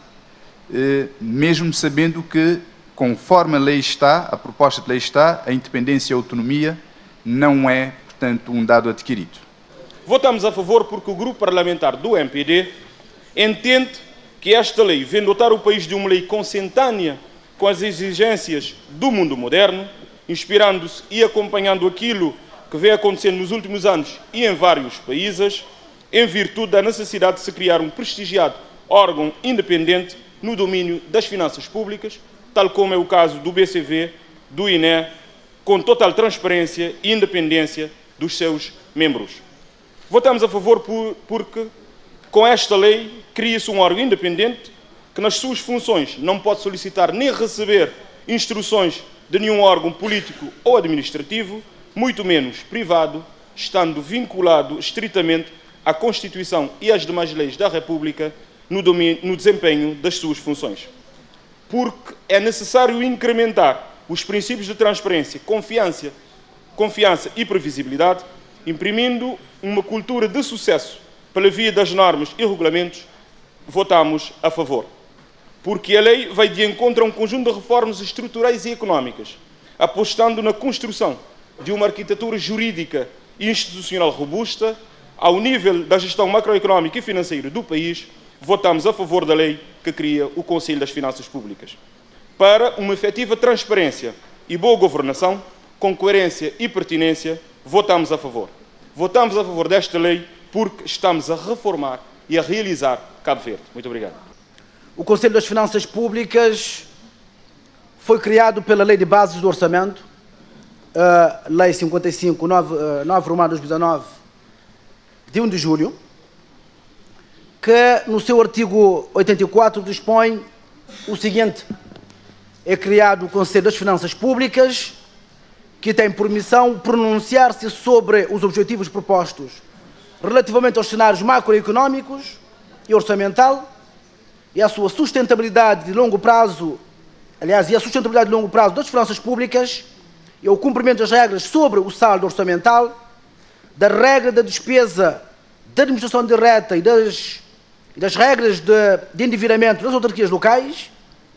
mesmo sabendo que, conforme a lei está, a proposta de lei está, a independência e a autonomia não é, portanto, um dado adquirido. Votamos a favor porque o grupo parlamentar do MPD entende que esta lei vem dotar o país de uma lei consentânea com as exigências do mundo moderno, inspirando-se e acompanhando aquilo que vem acontecendo nos últimos anos e em vários países, em virtude da necessidade de se criar um prestigiado órgão independente no domínio das finanças públicas, tal como é o caso do BCV, do INE, com total transparência e independência dos seus membros. Votamos a favor porque, com esta lei, cria-se um órgão independente que, nas suas funções, não pode solicitar nem receber instruções de nenhum órgão político ou administrativo, muito menos privado, estando vinculado estritamente à Constituição e às demais leis da República no desempenho das suas funções. Porque é necessário incrementar os princípios de transparência, confiança e previsibilidade, imprimindo uma cultura de sucesso pela via das normas e regulamentos, votamos a favor. Porque a lei vai de encontro a um conjunto de reformas estruturais e económicas, apostando na construção de uma arquitetura jurídica e institucional robusta, ao nível da gestão macroeconómica e financeira do país, votamos a favor da lei que cria o Conselho das Finanças Públicas. Para uma efetiva transparência e boa governação, com coerência e pertinência, votamos a favor. Votamos a favor desta lei porque estamos a reformar e a realizar Cabo Verde. Muito obrigado. O Conselho das Finanças Públicas foi criado pela Lei de Bases do Orçamento, Lei 55, 9/2019, de 1 de julho, que no seu artigo 84 dispõe o seguinte: é criado o Conselho das Finanças Públicas, que tem por missão pronunciar-se sobre os objetivos propostos relativamente aos cenários macroeconómicos e orçamental e a sua sustentabilidade de longo prazo, e a sustentabilidade de longo prazo das finanças públicas e o cumprimento das regras sobre o saldo orçamental, da regra da despesa da administração direta e das regras de endividamento das autarquias locais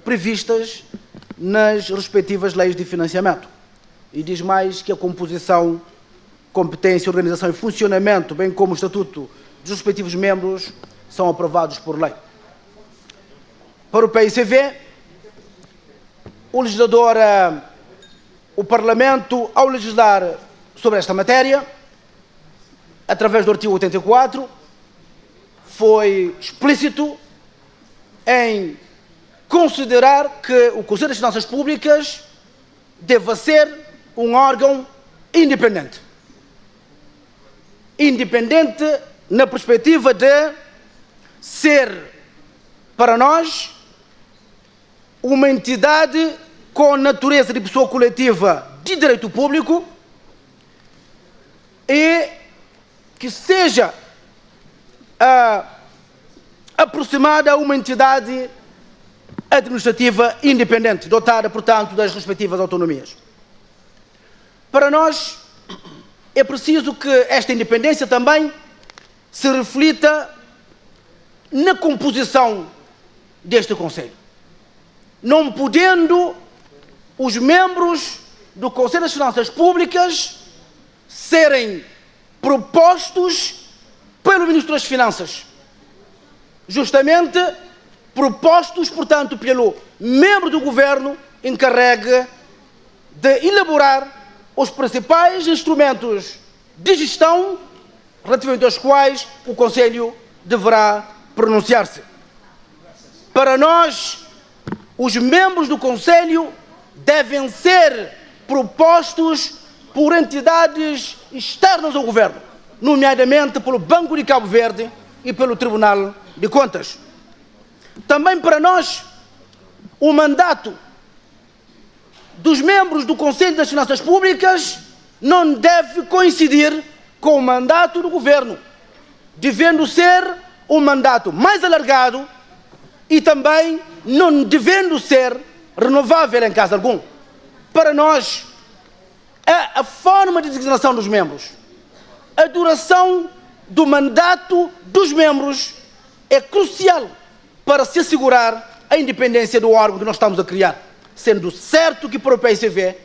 previstas nas respectivas leis de financiamento. E diz mais que a composição, competência, organização e funcionamento, bem como o estatuto dos respectivos membros, são aprovados por lei. Para o PICV, o legislador, o Parlamento, ao legislar sobre esta matéria, através do artigo 84, foi explícito em considerar que o Conselho das Finanças Públicas deva ser um órgão independente. Independente na perspectiva de ser, para nós, uma entidade com natureza de pessoa coletiva de direito público e que seja aproximada a uma entidade administrativa independente, dotada, portanto, das respectivas autonomias. Para nós, é preciso que esta independência também se reflita na composição deste Conselho. Não podendo os membros do Conselho das Finanças Públicas serem propostos pelo Ministro das Finanças. Justamente propostos, portanto, pelo membro do Governo encarregue de elaborar os principais instrumentos de gestão relativamente aos quais o Conselho deverá pronunciar-se. Para nós, os membros do Conselho devem ser propostos por entidades externas ao Governo, nomeadamente pelo Banco de Cabo Verde e pelo Tribunal de Contas. Também para nós, o mandato dos membros do Conselho das Finanças Públicas não deve coincidir com o mandato do Governo, devendo ser um mandato mais alargado e também não devendo ser renovável em caso algum. Para nós, a forma de designação dos membros, a duração do mandato dos membros é crucial para se assegurar a independência do órgão que nós estamos a criar, sendo certo que para o PSV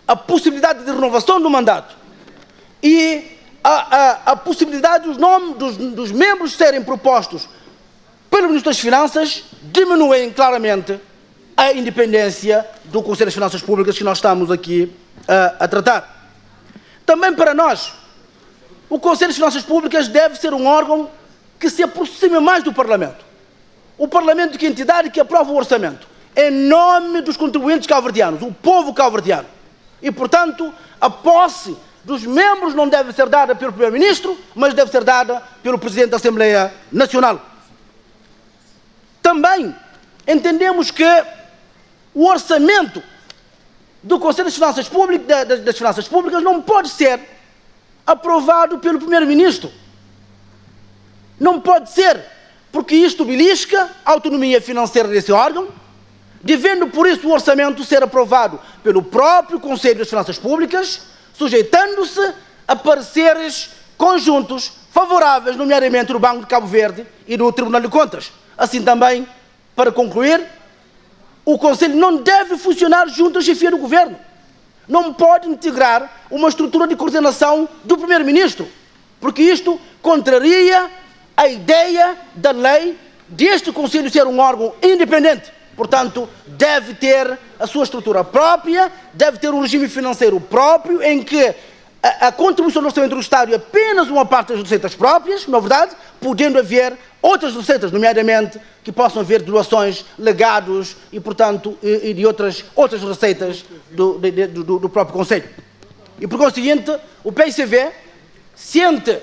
a possibilidade de renovação do mandato e a possibilidade dos membros serem propostos pelo Ministro das Finanças diminuem claramente a independência do Conselho das Finanças Públicas que nós estamos aqui a tratar. Também para nós, o Conselho das Finanças Públicas deve ser um órgão que se aproxime mais do Parlamento. O Parlamento que é a entidade que aprova o orçamento, em nome dos contribuintes cabo-verdianos, o povo cabo-verdiano. E, portanto, a posse dos membros não deve ser dada pelo Primeiro-Ministro, mas deve ser dada pelo Presidente da Assembleia Nacional. Também entendemos que o orçamento do Conselho das Finanças Públicas não pode ser aprovado pelo Primeiro-Ministro. Não pode ser, porque isto belisca a autonomia financeira desse órgão, devendo por isso o orçamento ser aprovado pelo próprio Conselho das Finanças Públicas, sujeitando-se a pareceres conjuntos favoráveis, nomeadamente do Banco de Cabo Verde e do Tribunal de Contas. Assim também, para concluir, o Conselho não deve funcionar junto à chefia do Governo. Não pode integrar uma estrutura de coordenação do Primeiro-Ministro, porque isto contraria a ideia da lei deste Conselho ser um órgão independente. Portanto, deve ter a sua estrutura própria, deve ter um regime financeiro próprio, em que a contribuição do orçamento do Estado é apenas uma parte das receitas próprias, na verdade, podendo haver outras receitas, nomeadamente que possam haver doações, legados e, portanto, e de outras receitas do próprio Conselho. E, por conseguinte, o PSV ciente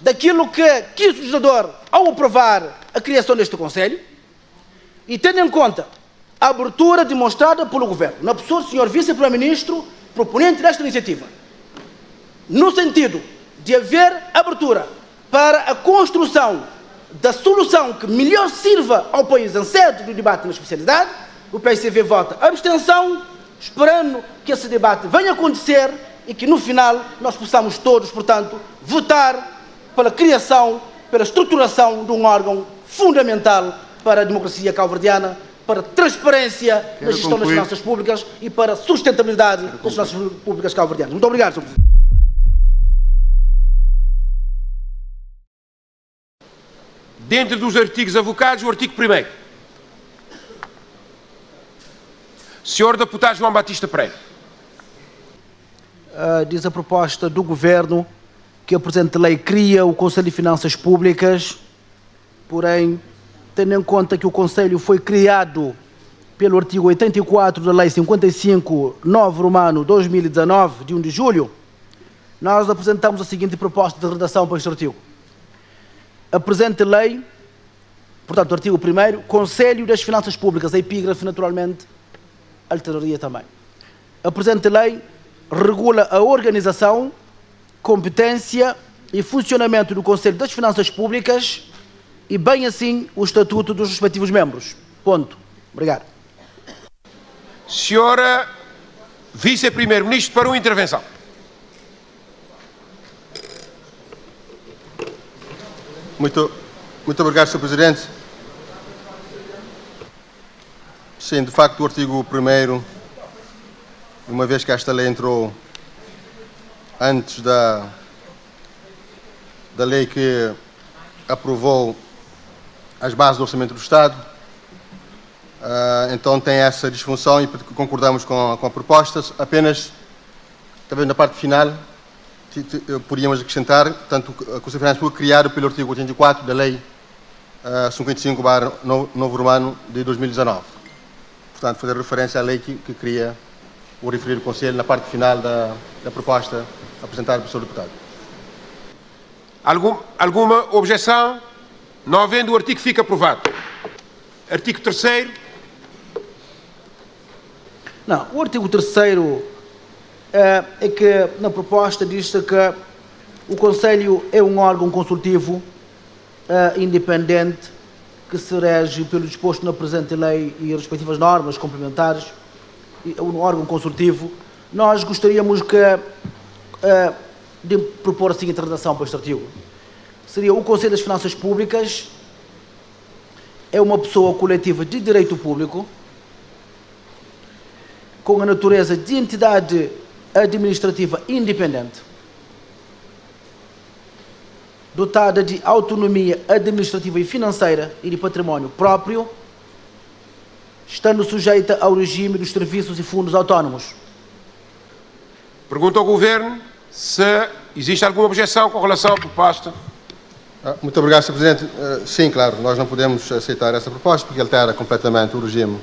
daquilo que quis o legislador ao aprovar a criação deste Conselho, e tendo em conta a abertura demonstrada pelo Governo, na pessoa do Sr. Vice-Primeiro-Ministro, proponente desta iniciativa, no sentido de haver abertura para a construção da solução que melhor sirva ao país em sede do debate na especialidade, o PSV vota abstenção, esperando que esse debate venha a acontecer e que no final nós possamos todos, portanto, votar pela criação, pela estruturação de um órgão fundamental para a democracia cabo-verdiana, para a transparência na gestão das finanças públicas e para a sustentabilidade das finanças públicas cabo-verdianas. Muito obrigado, Sr. Presidente. Dentro dos artigos avocados, o artigo 1º. Senhor Deputado João Batista Pereira. Diz a proposta do Governo que a presente lei cria o Conselho de Finanças Públicas, porém, tendo em conta que o Conselho foi criado pelo artigo 84 da Lei 55/9/2019, de 1 de julho, nós apresentamos a seguinte proposta de redação para este artigo. A presente lei, portanto, o artigo 1º, Conselho das Finanças Públicas, a epígrafe, naturalmente, alteraria também. A presente lei regula a organização, competência e funcionamento do Conselho das Finanças Públicas e, bem assim, o estatuto dos respectivos membros. Ponto. Obrigado. Senhora Vice-Primeiro-Ministro, para uma intervenção. Muito Muito obrigado, Sr. Presidente. Sim, de facto, o artigo 1º, uma vez que esta lei entrou antes da lei que aprovou as bases do Orçamento do Estado, então tem essa disfunção e concordamos com a proposta. Apenas, talvez na parte final, podíamos acrescentar, tanto a Conselho de Finanças Públicas criado pelo artigo 84 da Lei 55/Novo Romano de 2019. Portanto, fazer referência à lei que cria o referido Conselho na parte final da proposta apresentada pelo Sr. Deputado. Alguma objeção? Não havendo, o artigo fica aprovado. Artigo 3º. Não, o artigo 3º é que na proposta diz-se que o Conselho é um órgão consultivo independente que se rege pelo disposto na presente lei e as respectivas normas complementares. É um órgão consultivo. Nós gostaríamos de propor a seguinte redação para este artigo. Seria: o Conselho das Finanças Públicas é uma pessoa coletiva de direito público com a natureza de entidade administrativa independente, dotada de autonomia administrativa e financeira e de património próprio, estando sujeita ao regime dos serviços e fundos autónomos. Pergunto ao Governo se existe alguma objeção com relação à proposta. Muito obrigado, Sr. Presidente. Sim, claro, nós não podemos aceitar essa proposta porque altera completamente o regime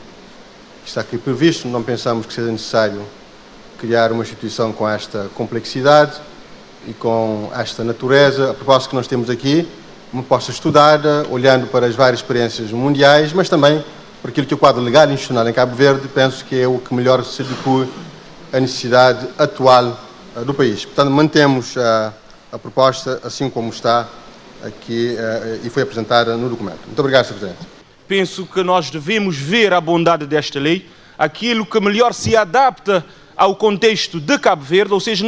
que está aqui previsto. Não pensamos que seja necessário criar uma instituição com esta complexidade e com esta natureza. A proposta que nós temos aqui, uma proposta estudada, olhando para as várias experiências mundiais, mas também por aquilo que o quadro legal e institucional em Cabo Verde, penso que é o que melhor se adequa à necessidade atual do país. Portanto, mantemos a proposta assim como está aqui e foi apresentada no documento. Muito obrigado, Sr. Presidente. Penso que nós devemos ver a bondade desta lei, aquilo que melhor se adapta ao contexto de Cabo Verde, ou seja,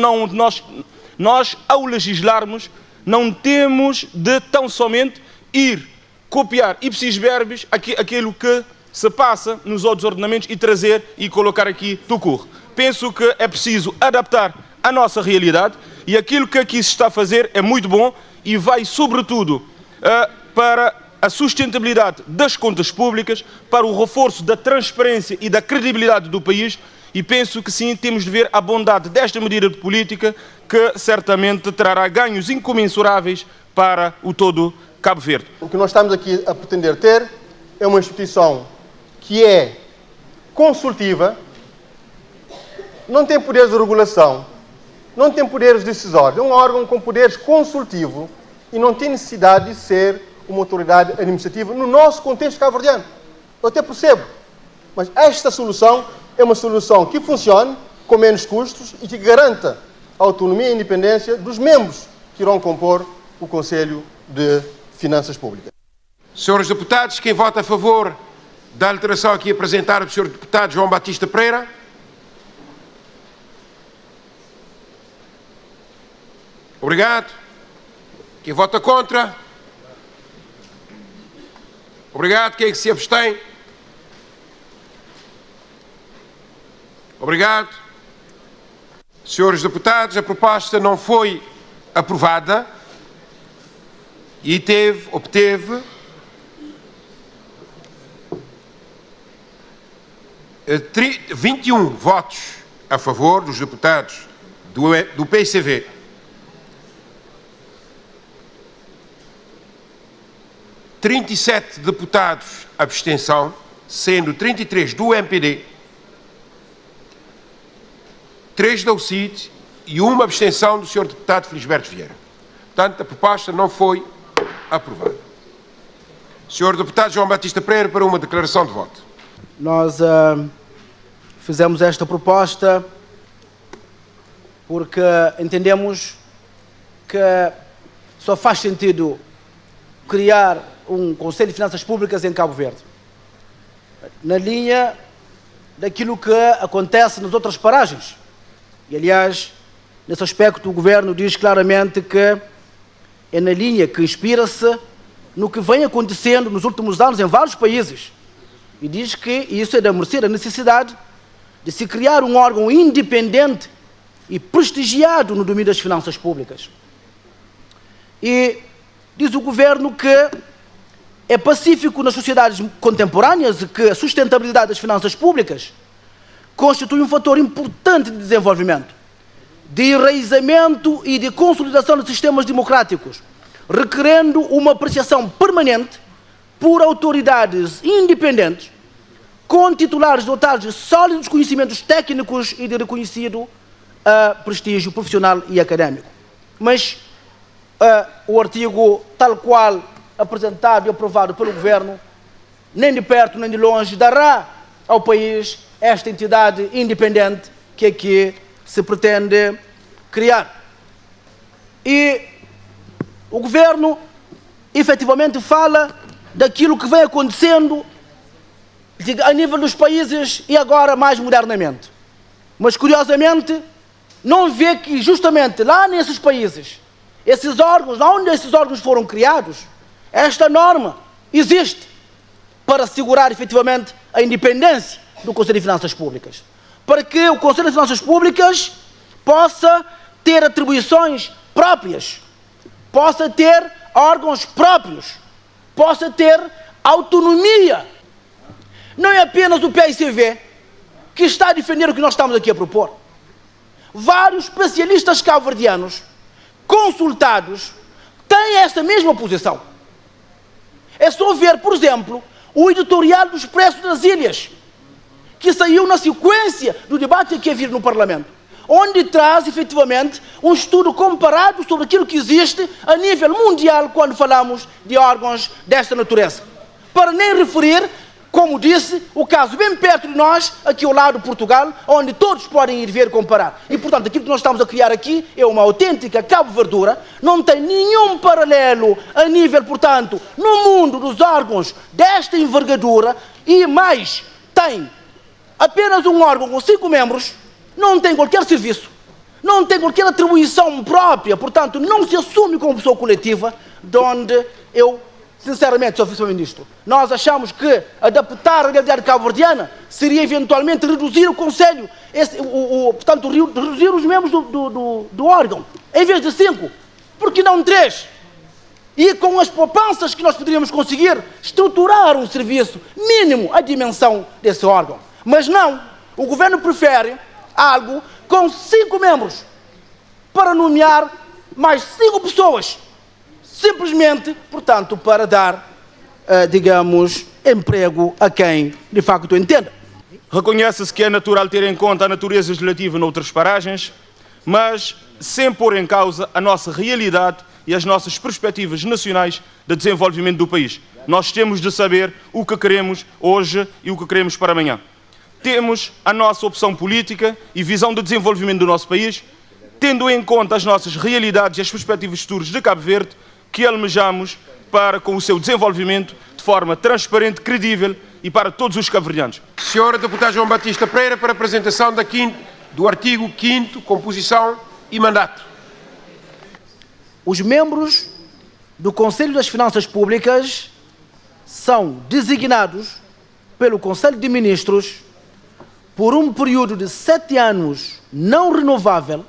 nós ao legislarmos, não temos de tão somente ir copiar ipsis verbis aquilo que se passa nos outros ordenamentos e trazer e colocar aqui do curso. Penso que é preciso adaptar a nossa realidade e aquilo que aqui se está a fazer é muito bom e vai, sobretudo, para a sustentabilidade das contas públicas, para o reforço da transparência e da credibilidade do país, e penso que sim, temos de ver a bondade desta medida de política que certamente trará ganhos incomensuráveis para o todo Cabo Verde. O que nós estamos aqui a pretender ter é uma instituição que é consultiva, não tem poderes de regulação, não tem poderes decisórios, é um órgão com poderes consultivo e não tem necessidade de ser uma autoridade administrativa no nosso contexto cabo-verdiano. Eu até percebo, mas esta solução é uma solução que funcione com menos custos e que garanta a autonomia e independência dos membros que irão compor o Conselho de Finanças Públicas. Senhores deputados, quem vota a favor da alteração aqui apresentada pelo Sr. Deputado João Batista Pereira? Obrigado. Quem vota contra? Obrigado. Quem é que se abstém? Obrigado. Senhores deputados, a proposta não foi aprovada e obteve 21 votos a favor dos deputados do PCV, 37 deputados abstenção, sendo 33 do MPD, 3 da UCID e uma abstenção do Sr. Deputado Felisberto Vieira. Portanto, a proposta não foi aprovada. Sr. Deputado João Batista Pereira, para uma declaração de voto. Nós fizemos esta proposta porque entendemos que só faz sentido criar um Conselho de Finanças Públicas em Cabo Verde, na linha daquilo que acontece nas outras paragens. E, aliás, nesse aspecto, o Governo diz claramente que é na linha que inspira-se no que vem acontecendo nos últimos anos em vários países e diz que isso é da mercê da necessidade de se criar um órgão independente e prestigiado no domínio das finanças públicas. E diz o governo que é pacífico nas sociedades contemporâneas e que a sustentabilidade das finanças públicas constitui um fator importante de desenvolvimento, de enraizamento e de consolidação de sistemas democráticos, requerendo uma apreciação permanente por autoridades independentes, com titulares dotados de sólidos conhecimentos técnicos e de reconhecido prestígio profissional e académico. Mas o artigo, tal qual apresentado e aprovado pelo governo, nem de perto nem de longe dará ao país esta entidade independente que aqui se pretende criar. E o governo efetivamente fala daquilo que vem acontecendo a nível dos países e agora mais modernamente. Mas curiosamente não vê que justamente lá nesses países, esses órgãos, onde esses órgãos foram criados, esta norma existe para assegurar efetivamente a independência do Conselho de Finanças Públicas. Para que o Conselho de Finanças Públicas possa ter atribuições próprias, possa ter órgãos próprios, possa ter autonomia. Não é apenas o PICV que está a defender o que nós estamos aqui a propor. Vários especialistas cabo-verdianos consultados têm esta mesma posição. É só ver, por exemplo, o editorial do Expresso das Ilhas, que saiu na sequência do debate que ia vir no Parlamento, onde traz, efetivamente, um estudo comparado sobre aquilo que existe a nível mundial quando falamos de órgãos desta natureza. Para nem referir, como disse, o caso bem perto de nós, aqui ao lado de Portugal, onde todos podem ir ver comparar. E, portanto, aquilo que nós estamos a criar aqui é uma autêntica cabo-verdura, não tem nenhum paralelo a nível, portanto, no mundo dos órgãos desta envergadura, e mais, tem apenas um órgão com 5 membros, não tem qualquer serviço, não tem qualquer atribuição própria, portanto, não se assume como pessoa coletiva, de onde eu, sinceramente, Sr. Vice-Ministro, nós achamos que adaptar a realidade cabo-verdiana seria eventualmente reduzir o Conselho, portanto, reduzir os membros do órgão, em vez de 5, porque não 3? E com as poupanças que nós poderíamos conseguir, estruturar um serviço mínimo à dimensão desse órgão. Mas não, o governo prefere algo com 5 membros para nomear mais 5 pessoas, simplesmente, portanto, para dar, digamos, emprego a quem de facto entenda. Reconhece-se que é natural ter em conta a natureza legislativa noutras paragens, mas sem pôr em causa a nossa realidade e as nossas perspectivas nacionais de desenvolvimento do país. Nós temos de saber o que queremos hoje e o que queremos para amanhã. Temos a nossa opção política e visão de desenvolvimento do nosso país, tendo em conta as nossas realidades e as perspectivas futuras de Cabo Verde, que almejamos para com o seu desenvolvimento de forma transparente, credível e para todos os cabo-verdianos. Senhor Deputado João Batista Pereira, para apresentação do artigo 5º, composição e mandato. Os membros do Conselho das Finanças Públicas são designados pelo Conselho de Ministros por um período de 7 anos não renovável,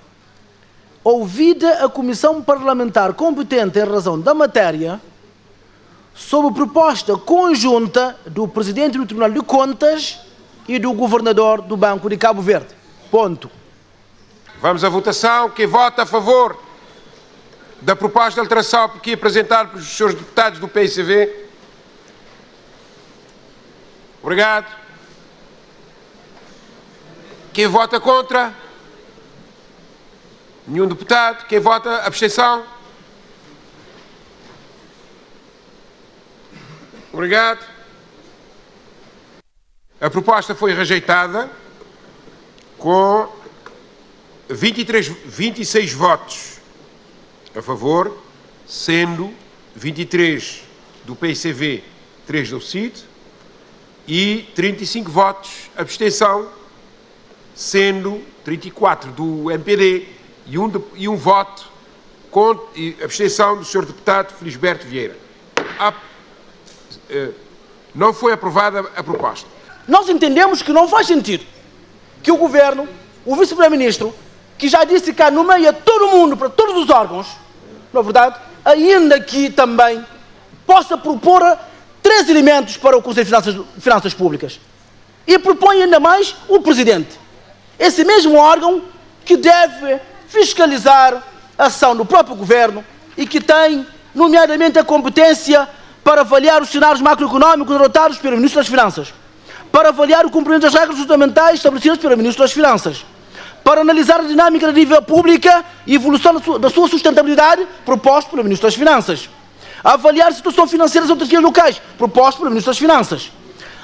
ouvida a Comissão Parlamentar competente em razão da matéria, sob proposta conjunta do Presidente do Tribunal de Contas e do Governador do Banco de Cabo Verde. Ponto. Vamos à votação. Quem vota a favor da proposta de alteração aqui apresentada pelos senhores deputados do PICV? Obrigado. Quem vota contra? Nenhum deputado. Quem vota abstenção? Obrigado. A proposta foi rejeitada com 26 votos a favor, sendo 23 do PICV, 3 do CID e 35 votos abstenção, sendo 34 do MPD e um voto contra, e abstenção do Sr. Deputado Felisberto Vieira. não foi aprovada a proposta. Nós entendemos que não faz sentido que o governo, o vice-primeiro-ministro, que já disse que nomeia todo mundo para todos os órgãos, na verdade, ainda que também possa propor 3 elementos para o Conselho de Finanças Públicas. E propõe ainda mais o Presidente. Esse mesmo órgão que deve fiscalizar a ação do próprio governo e que tem, nomeadamente, a competência para avaliar os cenários macroeconómicos adotados pelo Ministro das Finanças, para avaliar o cumprimento das regras fundamentais estabelecidas pelo Ministro das Finanças, para analisar a dinâmica da dívida pública e evolução da sua sustentabilidade, proposto pelo Ministro das Finanças, avaliar a situação financeira das autarquias locais, proposto pelo Ministro das Finanças,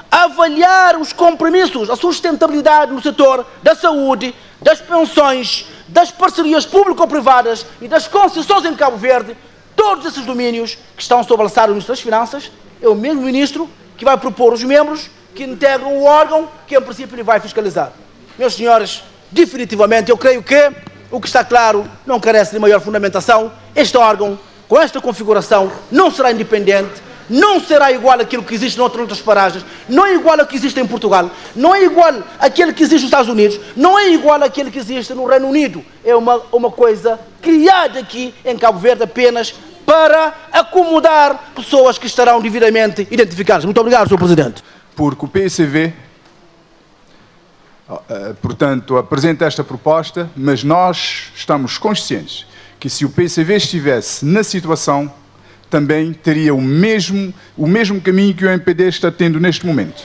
avaliar os compromissos, a sustentabilidade no setor da saúde, das pensões, das parcerias público-privadas e das concessões em Cabo Verde. Todos esses domínios que estão sob a alçada do Ministro das Finanças, é o mesmo Ministro que vai propor os membros que integram o órgão que, em princípio, ele vai fiscalizar. Meus senhores, definitivamente, eu creio que o que está claro não carece de maior fundamentação. Este órgão, com esta configuração, não será independente, não será igual àquilo que existe noutras paragens, não é igual ao que existe em Portugal, não é igual àquele que existe nos Estados Unidos, não é igual àquele que existe no Reino Unido. É uma coisa criada aqui em Cabo Verde apenas para acomodar pessoas que estarão devidamente identificadas. Muito obrigado, Sr. Presidente. Porque o PSV, portanto, apresenta esta proposta, mas nós estamos conscientes que se o PSV estivesse na situação, também teria o mesmo caminho que o MPD está tendo neste momento.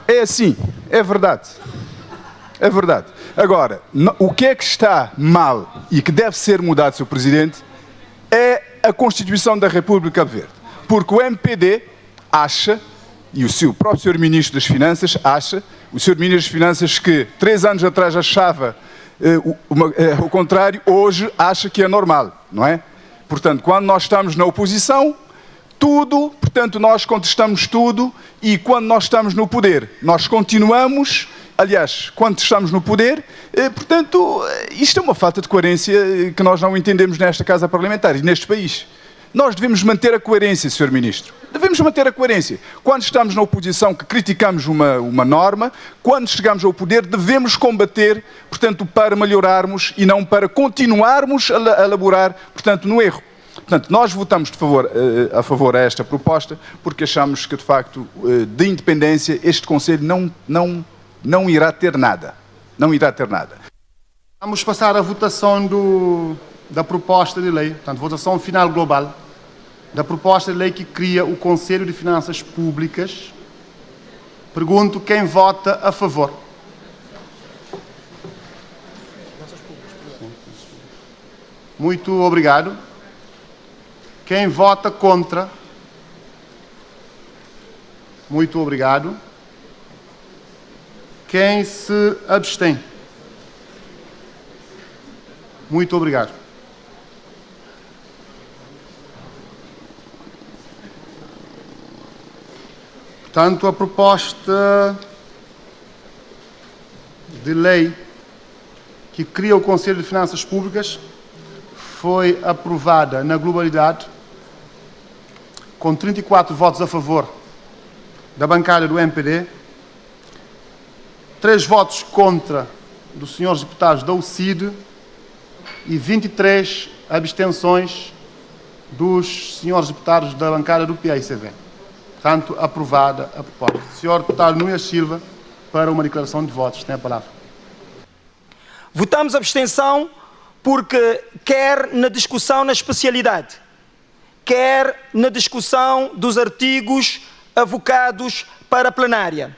É assim, é verdade. É verdade. Agora, o que é que está mal e que deve ser mudado, Sr. Presidente, é a Constituição da República de Cabo Verde. Porque o MPD acha, e o seu próprio Sr. Ministro das Finanças acha, o Sr. Ministro das Finanças que 3 anos atrás achava o contrário, hoje acha que é normal, não é? Portanto, quando nós estamos na oposição, nós contestamos tudo, e quando nós estamos no poder, nós continuamos, aliás, quando estamos no poder, portanto, isto é uma falta de coerência que nós não entendemos nesta Casa Parlamentar e neste país. Nós devemos manter a coerência, Sr. Ministro. Devemos manter a coerência. Quando estamos na oposição, que criticamos uma norma, quando chegamos ao poder, devemos combater, portanto, para melhorarmos e não para continuarmos a elaborar, portanto, no erro. Portanto, nós votamos a favor a esta proposta, porque achamos que, de facto, de independência, este Conselho não irá ter nada. Não irá ter nada. Vamos passar à votação da proposta de lei, portanto, votação final global da proposta de lei que cria o Conselho de Finanças Públicas. Pergunto quem vota a favor. Muito obrigado. Quem vota contra? Muito obrigado. Quem se abstém? Muito obrigado. Portanto, a proposta de lei que cria o Conselho de Finanças Públicas foi aprovada na globalidade, com 34 votos a favor da bancada do MPD, 3 votos contra dos senhores deputados da UCID e 23 abstenções dos senhores deputados da bancada do PAICV. Portanto, aprovada a proposta. Senhor deputado Nunes Silva, para uma declaração de votos. Tem a palavra. Votamos abstenção porque quer na discussão na especialidade, quer na discussão dos artigos avocados para a plenária.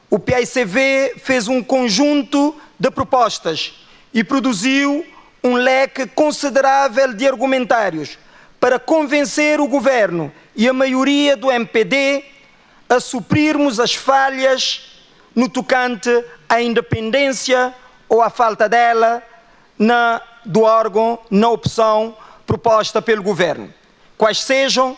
O PAICV fez um conjunto de propostas e produziu um leque considerável de argumentários para convencer o governo e a maioria do MPD a suprirmos as falhas no tocante à independência ou à falta dela do órgão na opção proposta pelo governo. Quais sejam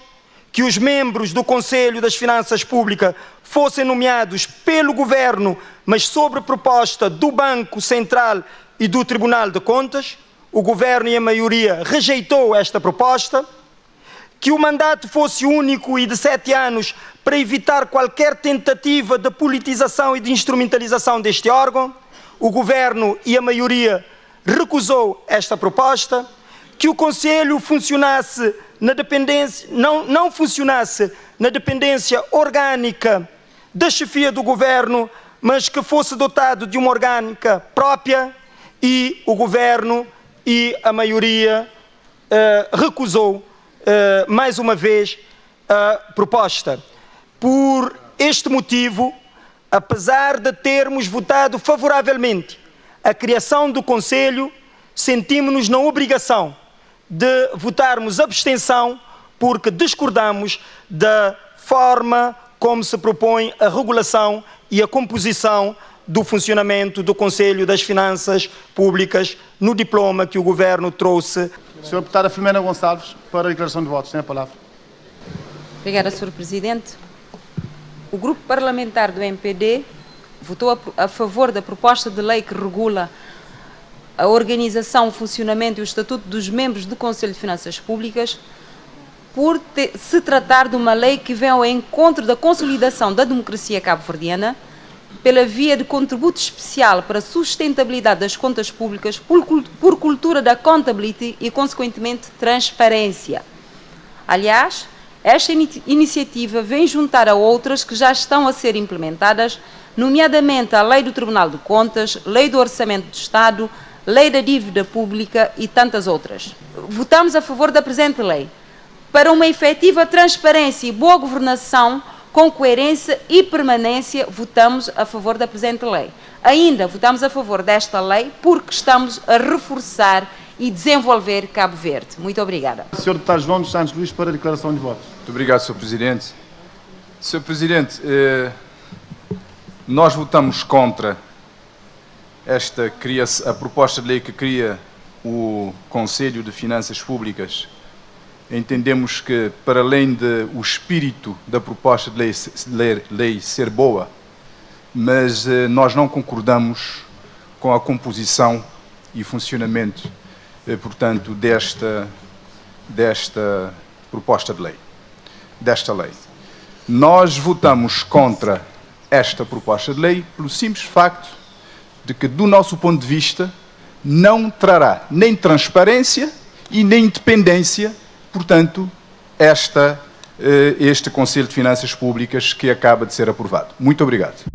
que os membros do Conselho das Finanças Públicas fossem nomeados pelo governo, mas sobre proposta do Banco Central e do Tribunal de Contas. O governo e a maioria rejeitou esta proposta. que o mandato fosse único e de 7 anos para evitar qualquer tentativa de politização e de instrumentalização deste órgão. O Governo e a maioria recusou esta proposta. Que o Conselho funcionasse na dependência, não funcionasse na dependência orgânica da chefia do Governo, mas que fosse dotado de uma orgânica própria, e o Governo e a maioria recusou mais uma vez a proposta. Por este motivo, apesar de termos votado favoravelmente a criação do Conselho, sentimos-nos na obrigação de votarmos abstenção, porque discordamos da forma como se propõe a regulação e a composição do funcionamento do Conselho das Finanças Públicas no diploma que o Governo trouxe. Senhora Deputada Filomena Gonçalves, para a declaração de votos. Tem a palavra. Obrigada, Sr. Presidente. O Grupo Parlamentar do MPD votou a favor da proposta de lei que regula a organização, o funcionamento e o estatuto dos membros do Conselho de Finanças Públicas, por se tratar de uma lei que vem ao encontro da consolidação da democracia cabo-verdiana, pela via de contributo especial para a sustentabilidade das contas públicas, por cultura da accountability e, consequentemente, transparência. Aliás, esta iniciativa vem juntar a outras que já estão a ser implementadas, nomeadamente a Lei do Tribunal de Contas, Lei do Orçamento do Estado, Lei da Dívida Pública e tantas outras. Votamos a favor da presente lei, para uma efetiva transparência e boa governação, com coerência e permanência, votamos a favor da presente lei. Ainda votamos a favor desta lei porque estamos a reforçar e desenvolver Cabo Verde. Muito obrigada. Sr. Deputado João dos Santos Luís, para a declaração de votos. Muito obrigado, Sr. Presidente. Sr. Presidente, nós votamos contra a proposta de lei que cria o Conselho de Finanças Públicas. Entendemos que, para além do espírito da proposta de lei ser boa, mas nós não concordamos com a composição e funcionamento, portanto, desta proposta de lei, desta lei. Nós votamos contra esta proposta de lei pelo simples facto de que, do nosso ponto de vista, não trará nem transparência e nem independência, portanto, este Conselho de Finanças Públicas que acaba de ser aprovado. Muito obrigado.